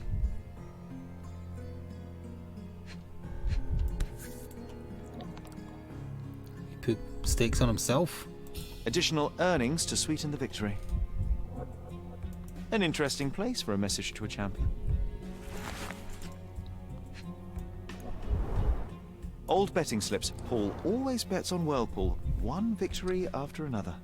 [SPEAKER 1] He put stakes on himself.
[SPEAKER 2] Additional earnings to sweeten the victory. An interesting place for a message to a champion. Old betting slips. Paul always bets on Whirlpool. One victory after another.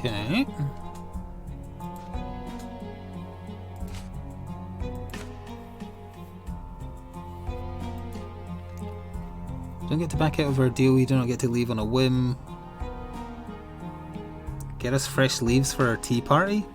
[SPEAKER 1] Okay. Don't get to back out of our deal, you do not get to leave on a whim. Get us fresh leaves for our tea party?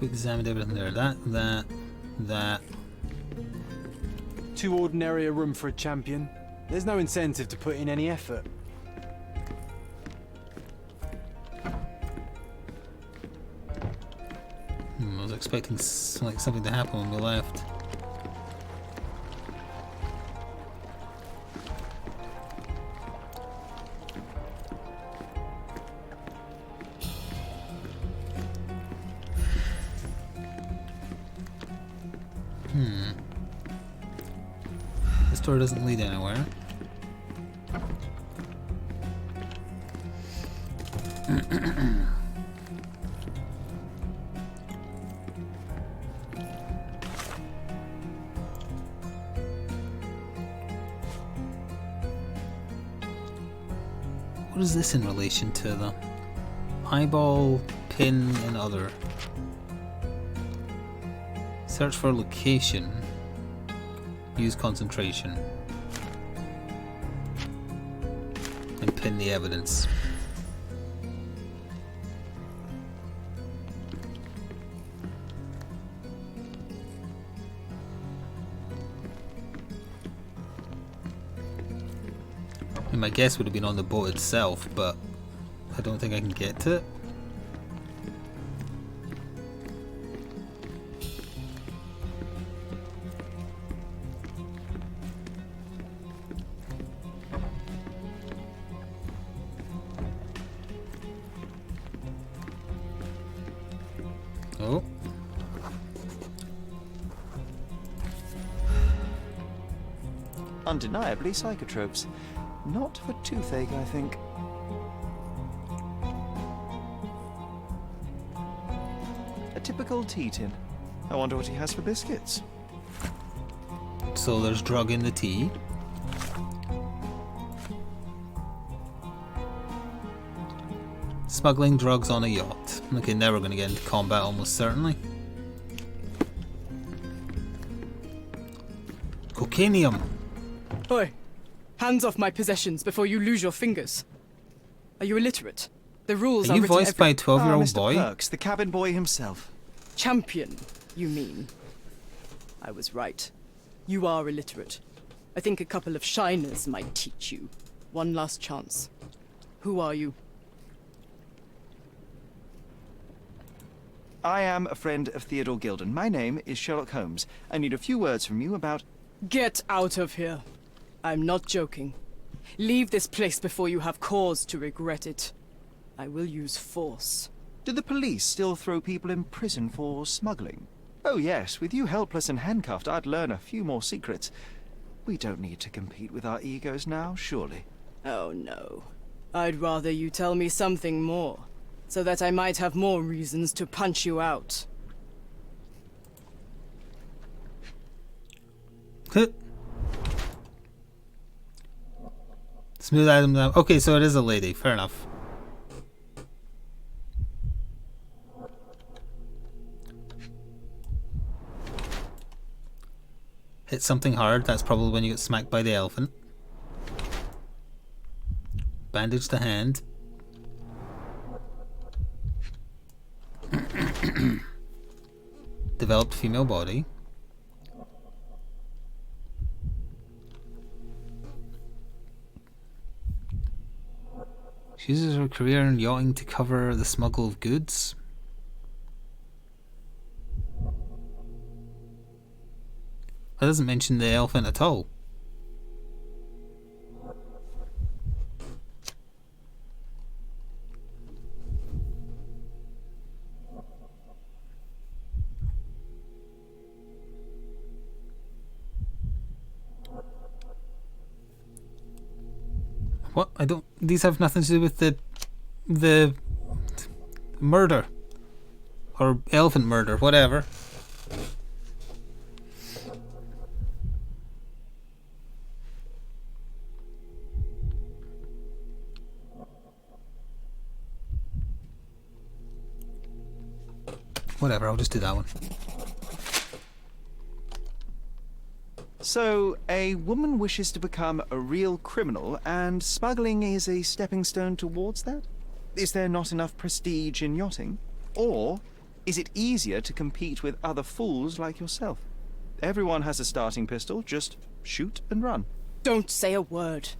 [SPEAKER 1] We examined everything there. That.
[SPEAKER 3] Too ordinary a room for a champion. There's no incentive to put in any effort.
[SPEAKER 1] I was expecting something to happen when we left. This door doesn't lead anywhere. What is this in relation to the eyeball, pin, and other? Search for location. Use concentration. And pin the evidence. And my guess would have been on the boat itself, but I don't think I can get to it. Oh.
[SPEAKER 2] Undeniably psychotropes. Not for toothache, I think. A typical tea tin. I wonder what he has for biscuits.
[SPEAKER 1] So there's drug in the tea. Smuggling drugs on a yacht. Okay, now we're going to get into combat almost certainly. Cocainium.
[SPEAKER 9] Oi! Hands off my possessions before you lose your fingers. Are you illiterate? The rules
[SPEAKER 1] Are
[SPEAKER 9] are
[SPEAKER 1] you
[SPEAKER 9] written
[SPEAKER 1] voiced by a 12-year-old
[SPEAKER 2] Mr.
[SPEAKER 1] boy?
[SPEAKER 2] Perks, the cabin boy himself.
[SPEAKER 9] Champion, you mean? I was right. You are illiterate. I think a couple of shiners might teach you. One last chance. Who are you?
[SPEAKER 2] I am a friend of Theodore Gilden. My name is Sherlock Holmes. I need a few words from you about...
[SPEAKER 9] Get out of here. I'm not joking. Leave this place before you have cause to regret it. I will use force.
[SPEAKER 2] Do the police still throw people in prison for smuggling? Oh yes, with you helpless and handcuffed, I'd learn a few more secrets. We don't need to compete with our egos now, surely.
[SPEAKER 9] Oh no. I'd rather you tell me something more, so that I might have more reasons to punch you out.
[SPEAKER 1] Smooth item now. Okay, so it is a lady. Fair enough. Hit something hard. That's probably when you get smacked by the elephant. Bandage the hand. Developed female body. She uses her career in yachting to cover the smuggle of goods. That doesn't mention the elephant at all. What? I don't... These have nothing to do with the murder. Or elephant murder, whatever. Whatever, I'll just do that one.
[SPEAKER 2] So, a woman wishes to become a real criminal, and smuggling is a stepping stone towards that? Is there not enough prestige in yachting? Or Is it easier to compete with other fools like yourself? Everyone has a starting pistol, just shoot and run.
[SPEAKER 9] Don't say a word.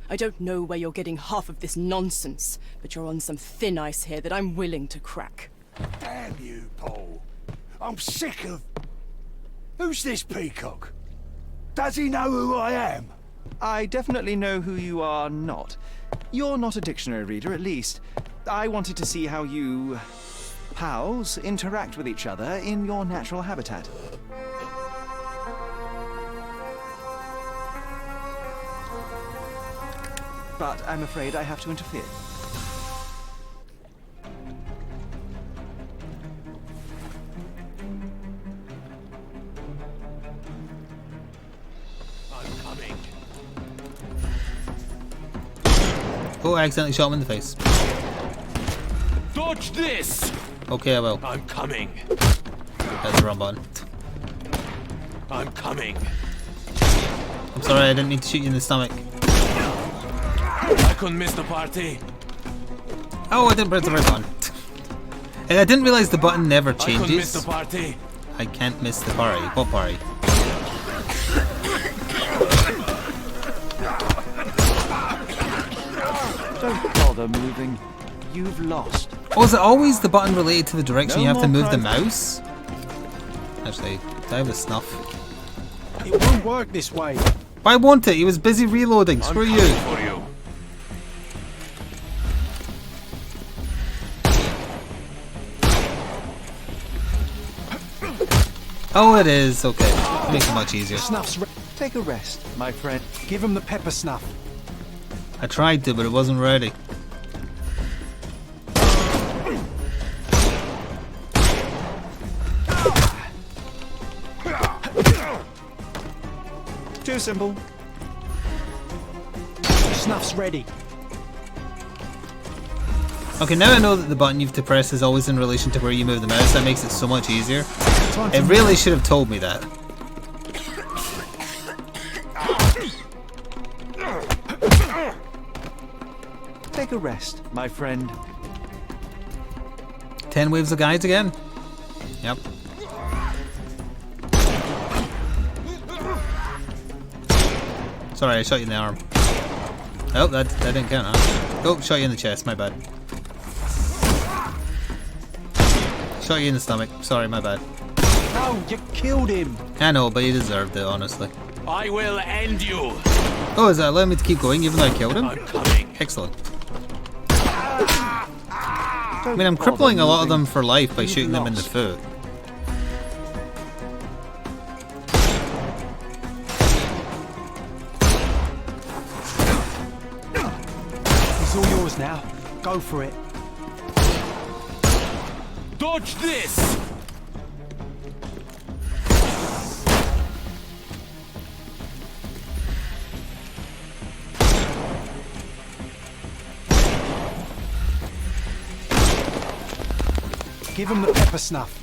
[SPEAKER 9] I don't know where you're getting half of this nonsense, but you're on some thin ice here that I'm willing to crack.
[SPEAKER 10] Damn you, Paul. I'm sick of... Who's this peacock? Does he know who I am?
[SPEAKER 2] I definitely know who you are not. You're not a dictionary reader, at least. I wanted to see how you... pals interact with each other in your natural habitat. But I'm afraid I have to interfere.
[SPEAKER 10] I'm coming.
[SPEAKER 1] Oh, I accidentally shot him in the face.
[SPEAKER 10] Dodge this!
[SPEAKER 1] Okay, I will.
[SPEAKER 10] I'm coming.
[SPEAKER 1] That's the wrong button.
[SPEAKER 10] I'm coming.
[SPEAKER 1] I'm sorry, I didn't mean to shoot you in the stomach.
[SPEAKER 10] I couldn't miss the party.
[SPEAKER 1] Oh, I didn't press the right button. And I didn't realize the button never
[SPEAKER 10] I couldn't miss
[SPEAKER 1] changes.
[SPEAKER 10] the party.
[SPEAKER 1] I can't miss the party. What party?
[SPEAKER 2] Don't bother moving. You've lost.
[SPEAKER 1] Oh, is it always the button related to the direction
[SPEAKER 2] No
[SPEAKER 1] you have to
[SPEAKER 2] more
[SPEAKER 1] move the
[SPEAKER 2] crimes.
[SPEAKER 1] mouse? Actually, do I have a snuff?
[SPEAKER 3] It won't work this way.
[SPEAKER 1] Why won't it? He was busy reloading.
[SPEAKER 10] I'm
[SPEAKER 1] Screw
[SPEAKER 10] coming
[SPEAKER 1] you.
[SPEAKER 10] for you.
[SPEAKER 1] Oh, it is. Okay. Makes it much easier.
[SPEAKER 3] Snuff's
[SPEAKER 2] Take a rest, my friend.
[SPEAKER 3] Give him the pepper snuff.
[SPEAKER 1] I tried to, but it wasn't ready.
[SPEAKER 2] Too simple.
[SPEAKER 3] Snuff's ready.
[SPEAKER 1] Okay, now I know that the button you have to press is always in relation to where you move the mouse. That makes it so much easier. It really should have told me that.
[SPEAKER 2] Take a rest, my friend.
[SPEAKER 1] 10 waves of guides again? Yep. Sorry, I shot you in the arm. Oh, that didn't count, huh? Oh, shot you in the chest, my bad. Shot you in the stomach. Sorry, my bad.
[SPEAKER 3] No, you killed him.
[SPEAKER 1] I know, but he deserved it, honestly.
[SPEAKER 10] I will end you.
[SPEAKER 1] Oh, is that allowing me to keep going even though I killed him?
[SPEAKER 10] I'm coming.
[SPEAKER 1] Excellent. I mean, I'm crippling a lot of them for life by shooting them in the foot.
[SPEAKER 3] It's all yours now. Go for it.
[SPEAKER 10] Dodge this!
[SPEAKER 3] Give him the pepper snuff.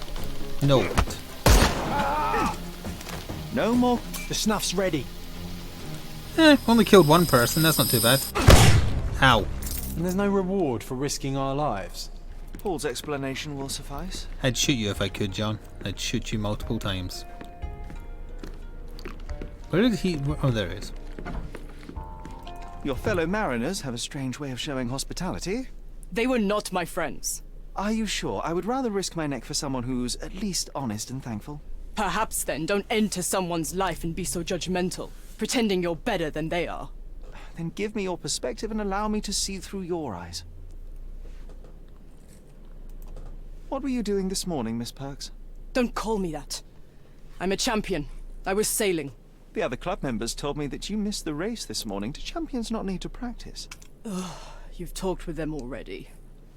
[SPEAKER 1] No.
[SPEAKER 2] No more.
[SPEAKER 3] The snuff's ready.
[SPEAKER 1] Only killed one person, that's not too bad. Ow.
[SPEAKER 3] And there's no reward for risking our lives.
[SPEAKER 2] Paul's explanation will suffice.
[SPEAKER 1] I'd shoot you if I could, John. I'd shoot you multiple times. Where did he... Oh, there he is.
[SPEAKER 2] Your fellow mariners have a strange way of showing hospitality.
[SPEAKER 9] They were not my friends.
[SPEAKER 2] Are you sure? I would rather risk my neck for someone who's at least honest and thankful.
[SPEAKER 9] Perhaps then don't enter someone's life and be so judgmental, pretending you're better than they are.
[SPEAKER 2] Then give me your perspective and allow me to see through your eyes. What were you doing this morning, Miss Perks?
[SPEAKER 9] Don't call me that. I'm a champion. I was sailing.
[SPEAKER 2] The other club members told me that you missed the race this morning. Do champions not need to practice?
[SPEAKER 9] You've talked with them already.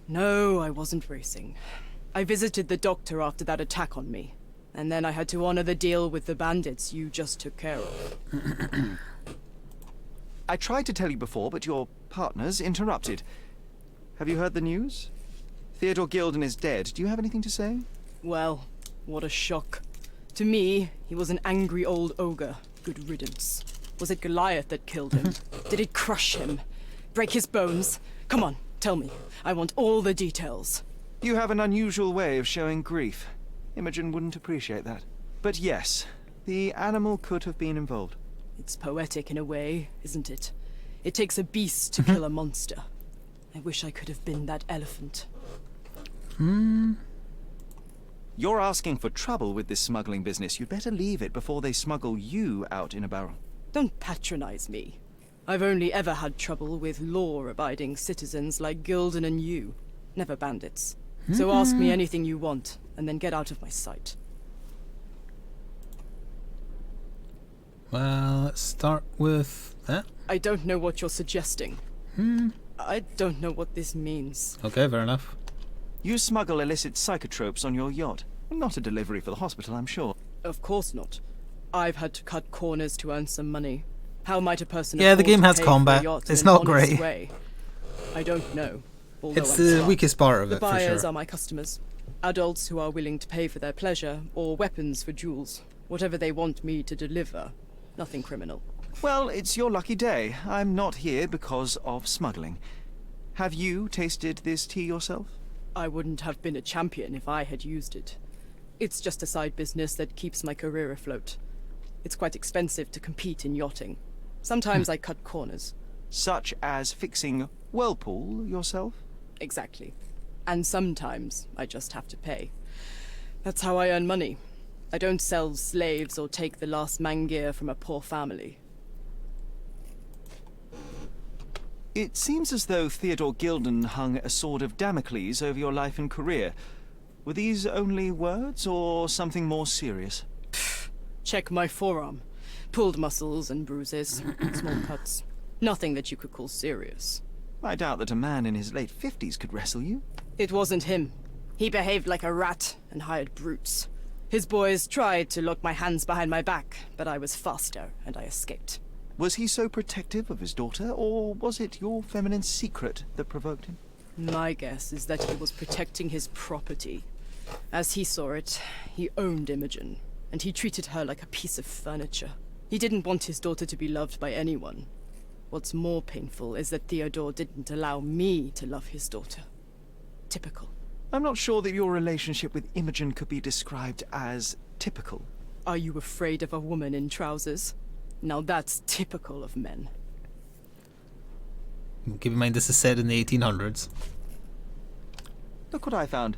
[SPEAKER 9] No, I wasn't racing. I visited the doctor after that attack on me. And then I had to honor the deal with the bandits you just took care of.
[SPEAKER 2] I tried to tell you before, but your partners interrupted. Have you heard the news? Theodore Gilden is dead. Do you have anything to say?
[SPEAKER 9] Well, what a shock. To me, he was an angry old ogre. Good riddance. Was it Goliath that killed him? Did it crush him? Break his bones? Come on, tell me. I want all the details.
[SPEAKER 2] You have an unusual way of showing grief. Imogen wouldn't appreciate that. But yes, the animal could have been involved.
[SPEAKER 9] It's poetic in a way, isn't it? It takes a beast to kill a monster. I wish I could have been that elephant.
[SPEAKER 2] You're asking for trouble with this smuggling business. You'd better leave it before they smuggle you out in a barrel.
[SPEAKER 9] Don't patronize me. I've only ever had trouble with law-abiding citizens like Gilden and you, never bandits. So ask me anything you want, and then get out of my sight.
[SPEAKER 1] Well, let's start with that.
[SPEAKER 9] I don't know what you're suggesting. I don't know what this means.
[SPEAKER 1] Okay, fair enough.
[SPEAKER 2] You smuggle illicit psychotropes on your yacht. Not a delivery for the hospital, I'm sure.
[SPEAKER 9] Of course not. I've had to cut corners to earn some money. How might a person
[SPEAKER 1] Yeah, the
[SPEAKER 9] afford
[SPEAKER 1] game
[SPEAKER 9] to
[SPEAKER 1] has
[SPEAKER 9] pay
[SPEAKER 1] combat.
[SPEAKER 9] for a yacht in
[SPEAKER 1] It's
[SPEAKER 9] an
[SPEAKER 1] not
[SPEAKER 9] honest
[SPEAKER 1] great.
[SPEAKER 9] way? I don't know. Although
[SPEAKER 1] It's
[SPEAKER 9] I'm
[SPEAKER 1] the
[SPEAKER 9] smart.
[SPEAKER 1] weakest part of
[SPEAKER 9] The
[SPEAKER 1] it, for
[SPEAKER 9] buyers
[SPEAKER 1] sure.
[SPEAKER 9] are my customers. Adults who are willing to pay for their pleasure, or weapons for jewels. Whatever they want me to deliver. Nothing criminal.
[SPEAKER 2] Well, it's your lucky day. I'm not here because of smuggling. Have you tasted this tea yourself?
[SPEAKER 9] I wouldn't have been a champion if I had used it. It's just a side business that keeps my career afloat. It's quite expensive to compete in yachting. Sometimes I cut corners.
[SPEAKER 2] Such as fixing whirlpool yourself?
[SPEAKER 9] Exactly. And sometimes I just have to pay. That's how I earn money. I don't sell slaves or take the last mangear from a poor family.
[SPEAKER 2] It seems as though Theodore Gilden hung a sword of Damocles over your life and career. Were these only words, or something more serious?
[SPEAKER 9] Check my forearm. Pulled muscles and bruises, small cuts. Nothing that you could call serious.
[SPEAKER 2] I doubt that a man in his late 50s could wrestle you.
[SPEAKER 9] It wasn't him. He behaved like a rat and hired brutes. His boys tried to lock my hands behind my back, but I was faster and I escaped.
[SPEAKER 2] Was he so protective of his daughter, or was it your feminine secret that provoked him?
[SPEAKER 9] My guess is that he was protecting his property. As he saw it, he owned Imogen, and he treated her like a piece of furniture. He didn't want his daughter to be loved by anyone. What's more painful is that Theodore didn't allow me to love his daughter. Typical.
[SPEAKER 2] I'm not sure that your relationship with Imogen could be described as typical.
[SPEAKER 9] Are you afraid of a woman in trousers? Now that's typical of men.
[SPEAKER 1] Keep in mind this is set in the 1800s.
[SPEAKER 2] Look what I found.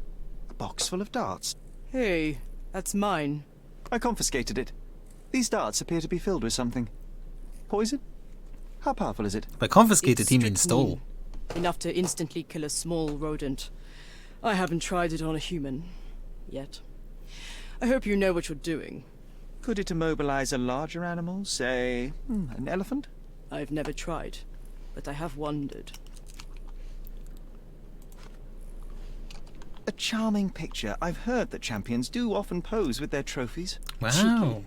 [SPEAKER 2] A box full of darts.
[SPEAKER 9] Hey, that's mine.
[SPEAKER 2] I confiscated it. These darts appear to be filled with something. Poison? How powerful is it?
[SPEAKER 1] By confiscated,
[SPEAKER 9] It's
[SPEAKER 1] he means stole.
[SPEAKER 9] strychnine. Enough to instantly kill a small rodent. I haven't tried it on a human. Yet. I hope you know what you're doing.
[SPEAKER 2] Could it immobilize a larger animal, say, an elephant?
[SPEAKER 9] I've never tried, but I have wondered.
[SPEAKER 2] A charming picture. I've heard that champions do often pose with their trophies.
[SPEAKER 1] Wow.
[SPEAKER 9] Cheeky.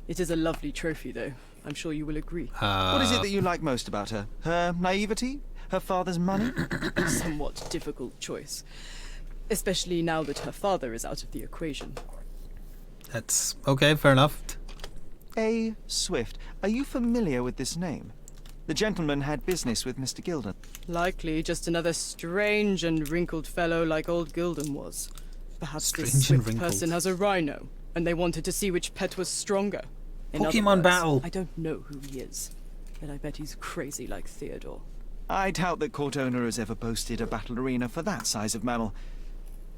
[SPEAKER 9] It is a lovely trophy, though. I'm sure you will agree.
[SPEAKER 2] What is it that you like most about her? Her naivety? Her father's money?
[SPEAKER 9] A somewhat difficult choice. Especially now that her father is out of the equation.
[SPEAKER 1] That's okay, fair enough.
[SPEAKER 2] A. Swift. Are you familiar with this name? The gentleman had business with Mr. Gilden.
[SPEAKER 9] Likely just another strange and wrinkled fellow like old Gilden was. Perhaps this
[SPEAKER 1] Strange and
[SPEAKER 9] Swift
[SPEAKER 1] wrinkled.
[SPEAKER 9] person has a rhino, and they wanted to see which pet was stronger. In other
[SPEAKER 1] Pokemon
[SPEAKER 9] words,
[SPEAKER 1] battle.
[SPEAKER 9] I don't know who he is, but I bet he's crazy like Theodore.
[SPEAKER 2] I doubt that court owner has ever boasted a battle arena for that size of mammal.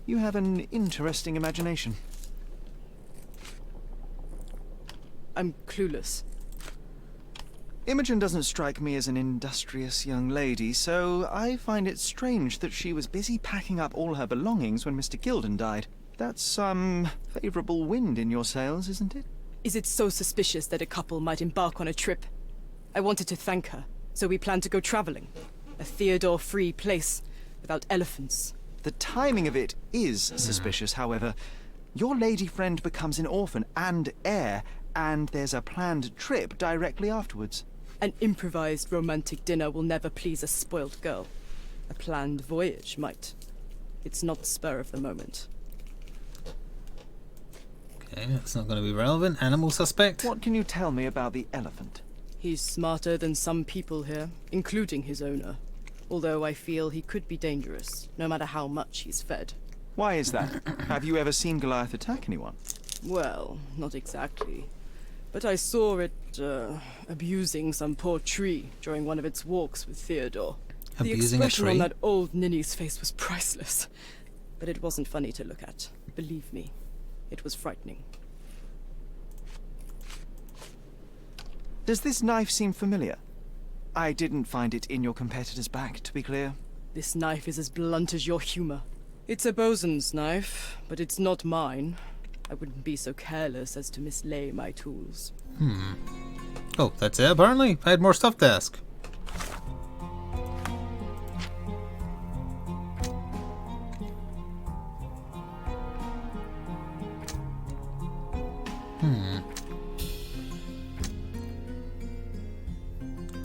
[SPEAKER 2] You have an interesting imagination.
[SPEAKER 9] I'm clueless.
[SPEAKER 2] Imogen doesn't strike me as an industrious young lady, so I find it strange that she was busy packing up all her belongings when Mr. Gilden died. That's some favourable wind in your sails, isn't it?
[SPEAKER 9] Is it so suspicious that a couple might embark on a trip? I wanted to thank her, so we planned to go traveling. A Theodore-free place, without elephants.
[SPEAKER 2] The timing of it is suspicious, however. Your lady friend becomes an orphan and heir, and there's a planned trip directly afterwards.
[SPEAKER 9] An improvised romantic dinner will never please a spoiled girl. A planned voyage might. It's not spur of the moment.
[SPEAKER 1] Okay, that's not going to be relevant. Animal suspect.
[SPEAKER 2] What can you tell me about the elephant?
[SPEAKER 9] He's smarter than some people here, including his owner. Although I feel he could be dangerous, no matter how much he's fed.
[SPEAKER 2] Why is that? Have you ever seen Goliath attack anyone?
[SPEAKER 9] Well, not exactly. But I saw it, abusing some poor tree during one of its walks with Theodore.
[SPEAKER 1] Abusing
[SPEAKER 9] the
[SPEAKER 1] a
[SPEAKER 9] expression
[SPEAKER 1] tree?
[SPEAKER 9] on that old ninny's face was priceless. But it wasn't funny to look at. Believe me, it was frightening.
[SPEAKER 2] Does this knife seem familiar? I didn't find it in your competitor's back, to be clear.
[SPEAKER 9] This knife is as blunt as your humor. It's a bosun's knife, but it's not mine. I wouldn't be so careless as to mislay my tools.
[SPEAKER 1] Oh, that's it, apparently. I had more stuff to ask.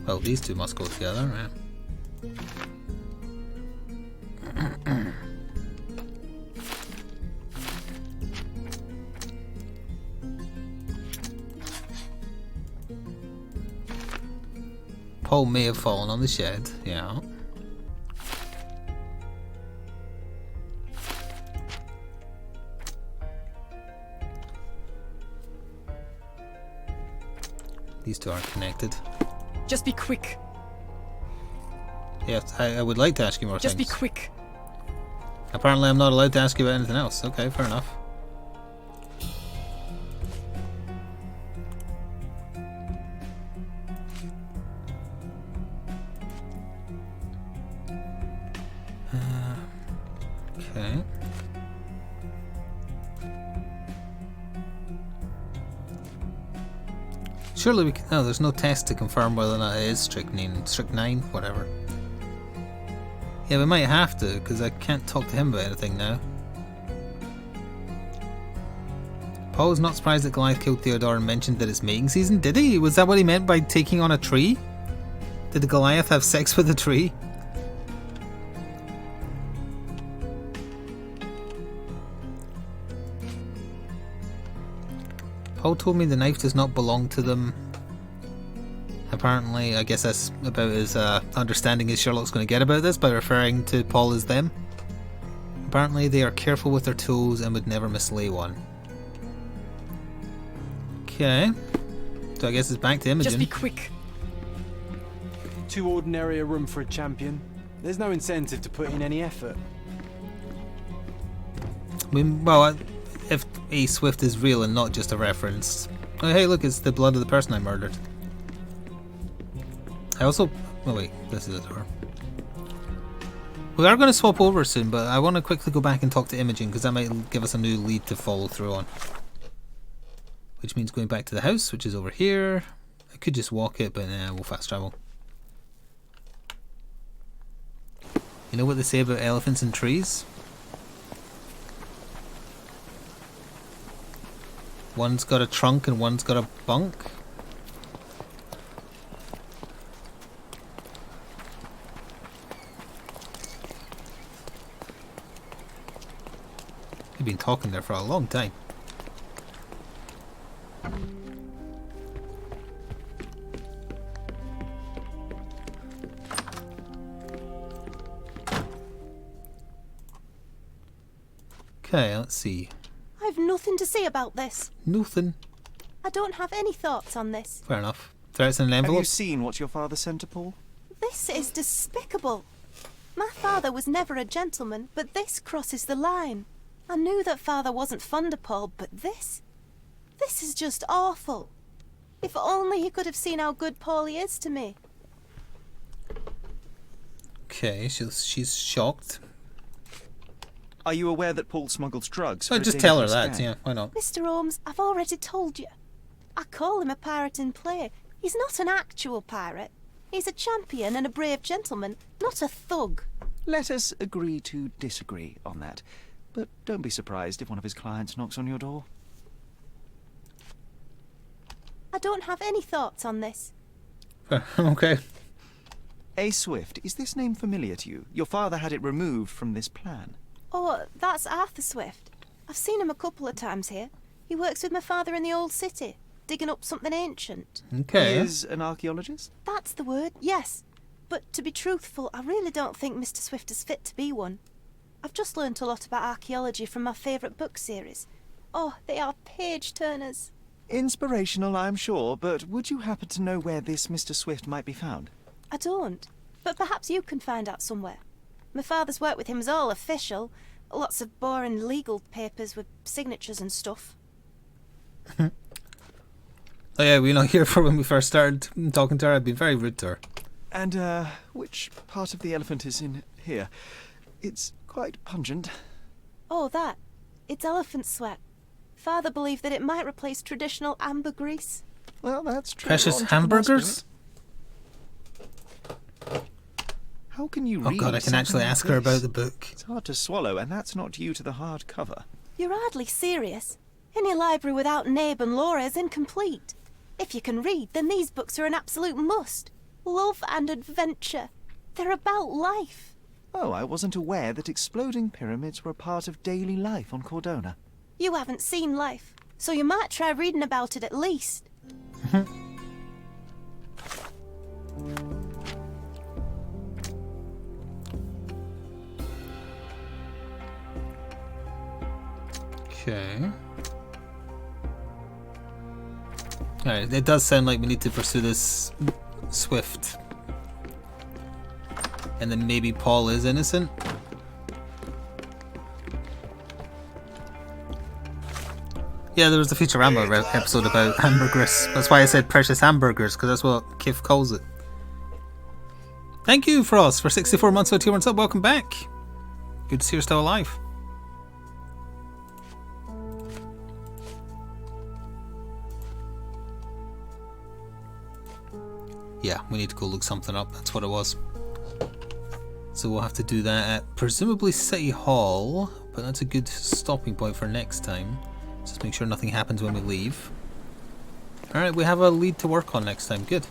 [SPEAKER 1] Well, these two must go together, right? Paul may have fallen on the shed, yeah. These two aren't connected.
[SPEAKER 9] Just be quick.
[SPEAKER 1] Yes, I would like to ask you more
[SPEAKER 9] Just
[SPEAKER 1] things.
[SPEAKER 9] be quick.
[SPEAKER 1] Apparently I'm not allowed to ask you about anything else. Okay, fair enough. Okay. Surely we can... No, there's no test to confirm whether or not it is strychnine, whatever. Yeah, we might have to, because I can't talk to him about anything now. Paul was not surprised that Goliath killed Theodore and mentioned that it's mating season, did he? Was that what he meant by taking on a tree? Did the Goliath have sex with a tree? Paul told me the knife does not belong to them. Apparently, I guess that's about as understanding as Sherlock's going to get about this by referring to Paul as them. Apparently, they are careful with their tools and would never mislay one. Okay. So I guess it's back to Imogen.
[SPEAKER 9] Just be quick.
[SPEAKER 3] Too ordinary a room for a champion. There's no incentive to put in any effort.
[SPEAKER 1] Well, if A. Swift is real and not just a reference. Oh, hey, look, it's the blood of the person I murdered. I also... Oh, wait, this is a door. We are going to swap over soon, but I want to quickly go back and talk to Imogen, because that might give us a new lead to follow through on. Which means going back to the house, which is over here. I could just walk it, but we'll fast travel. You know what they say about elephants and trees? One's got a trunk and one's got a bunk. You've been talking there for a long time. Okay, let's see.
[SPEAKER 6] I've nothing to say about this.
[SPEAKER 1] Nothing.
[SPEAKER 6] I don't have any thoughts on this.
[SPEAKER 1] Fair enough. Threats in an
[SPEAKER 2] Have
[SPEAKER 1] envelope.
[SPEAKER 2] you seen what your father sent to Paul?
[SPEAKER 6] This is despicable. My father was never a gentleman, but this crosses the line. I knew that father wasn't fond of Paul, but this is just awful. If only he could have seen how good Paulie is to me.
[SPEAKER 1] Okay, she's shocked.
[SPEAKER 2] Are you aware that Paul smuggles drugs?
[SPEAKER 1] So
[SPEAKER 2] for a
[SPEAKER 1] just tell her
[SPEAKER 2] dangerous
[SPEAKER 1] that,
[SPEAKER 2] gang?
[SPEAKER 1] yeah, why not?
[SPEAKER 6] Mr. Holmes, I've already told you. I call him a pirate in play. He's not an actual pirate. He's a champion and a brave gentleman, not a thug.
[SPEAKER 2] Let us agree to disagree on that. But don't be surprised if one of his clients knocks on your door.
[SPEAKER 6] I don't have any thoughts on this.
[SPEAKER 1] Okay.
[SPEAKER 2] A. Swift, is this name familiar to you? Your father had it removed from this plan.
[SPEAKER 6] Oh, that's Arthur Swift. I've seen him a couple of times here. He works with my father in the old city, digging up something ancient.
[SPEAKER 1] Okay.
[SPEAKER 2] He is an archaeologist?
[SPEAKER 6] That's the word, yes. But to be truthful, I really don't think Mr. Swift is fit to be one. I've just learnt a lot about archaeology from my favourite book series. Oh, they are page-turners.
[SPEAKER 2] Inspirational, I'm sure, but would you happen to know where this Mr. Swift might be found?
[SPEAKER 6] I don't, but perhaps you can find out somewhere. My father's work with him is all official. Lots of boring legal papers with signatures and stuff.
[SPEAKER 1] Oh yeah, we're not here for when we first started talking to her. I've been very rude to her.
[SPEAKER 2] And, which part of the elephant is in here? It's quite pungent.
[SPEAKER 6] Oh, that. It's elephant sweat. Father believed that it might replace traditional ambergris.
[SPEAKER 2] Well, that's true.
[SPEAKER 1] Precious hamburgers?
[SPEAKER 2] How can you
[SPEAKER 1] Oh
[SPEAKER 2] read
[SPEAKER 1] god, I can actually
[SPEAKER 2] something
[SPEAKER 1] ask
[SPEAKER 2] like
[SPEAKER 1] her about
[SPEAKER 2] this?
[SPEAKER 1] the book.
[SPEAKER 2] It's hard to swallow, and that's not due to the hard cover.
[SPEAKER 6] You're hardly serious. Any library without Nabe and Laura is incomplete. If you can read, then these books are an absolute must. Love and adventure. They're about life.
[SPEAKER 2] Oh, I wasn't aware that exploding pyramids were a part of daily life on Cordona.
[SPEAKER 6] You haven't seen life, so you might try reading about it at least.
[SPEAKER 1] Okay. Alright, it does sound like we need to pursue this Swift. And then maybe Paul is innocent? Yeah, there was a Futurama episode about hamburgers. That's why I said precious hamburgers, because that's what Kif calls it. Thank you, Frost, for 64 months with 2 months up. Welcome back. Good to see you're still alive. Yeah, we need to go look something up. That's what it was. So we'll have to do that at presumably City Hall, but that's a good stopping point for next time. Just make sure nothing happens when we leave. Alright, we have a lead to work on next time. Good.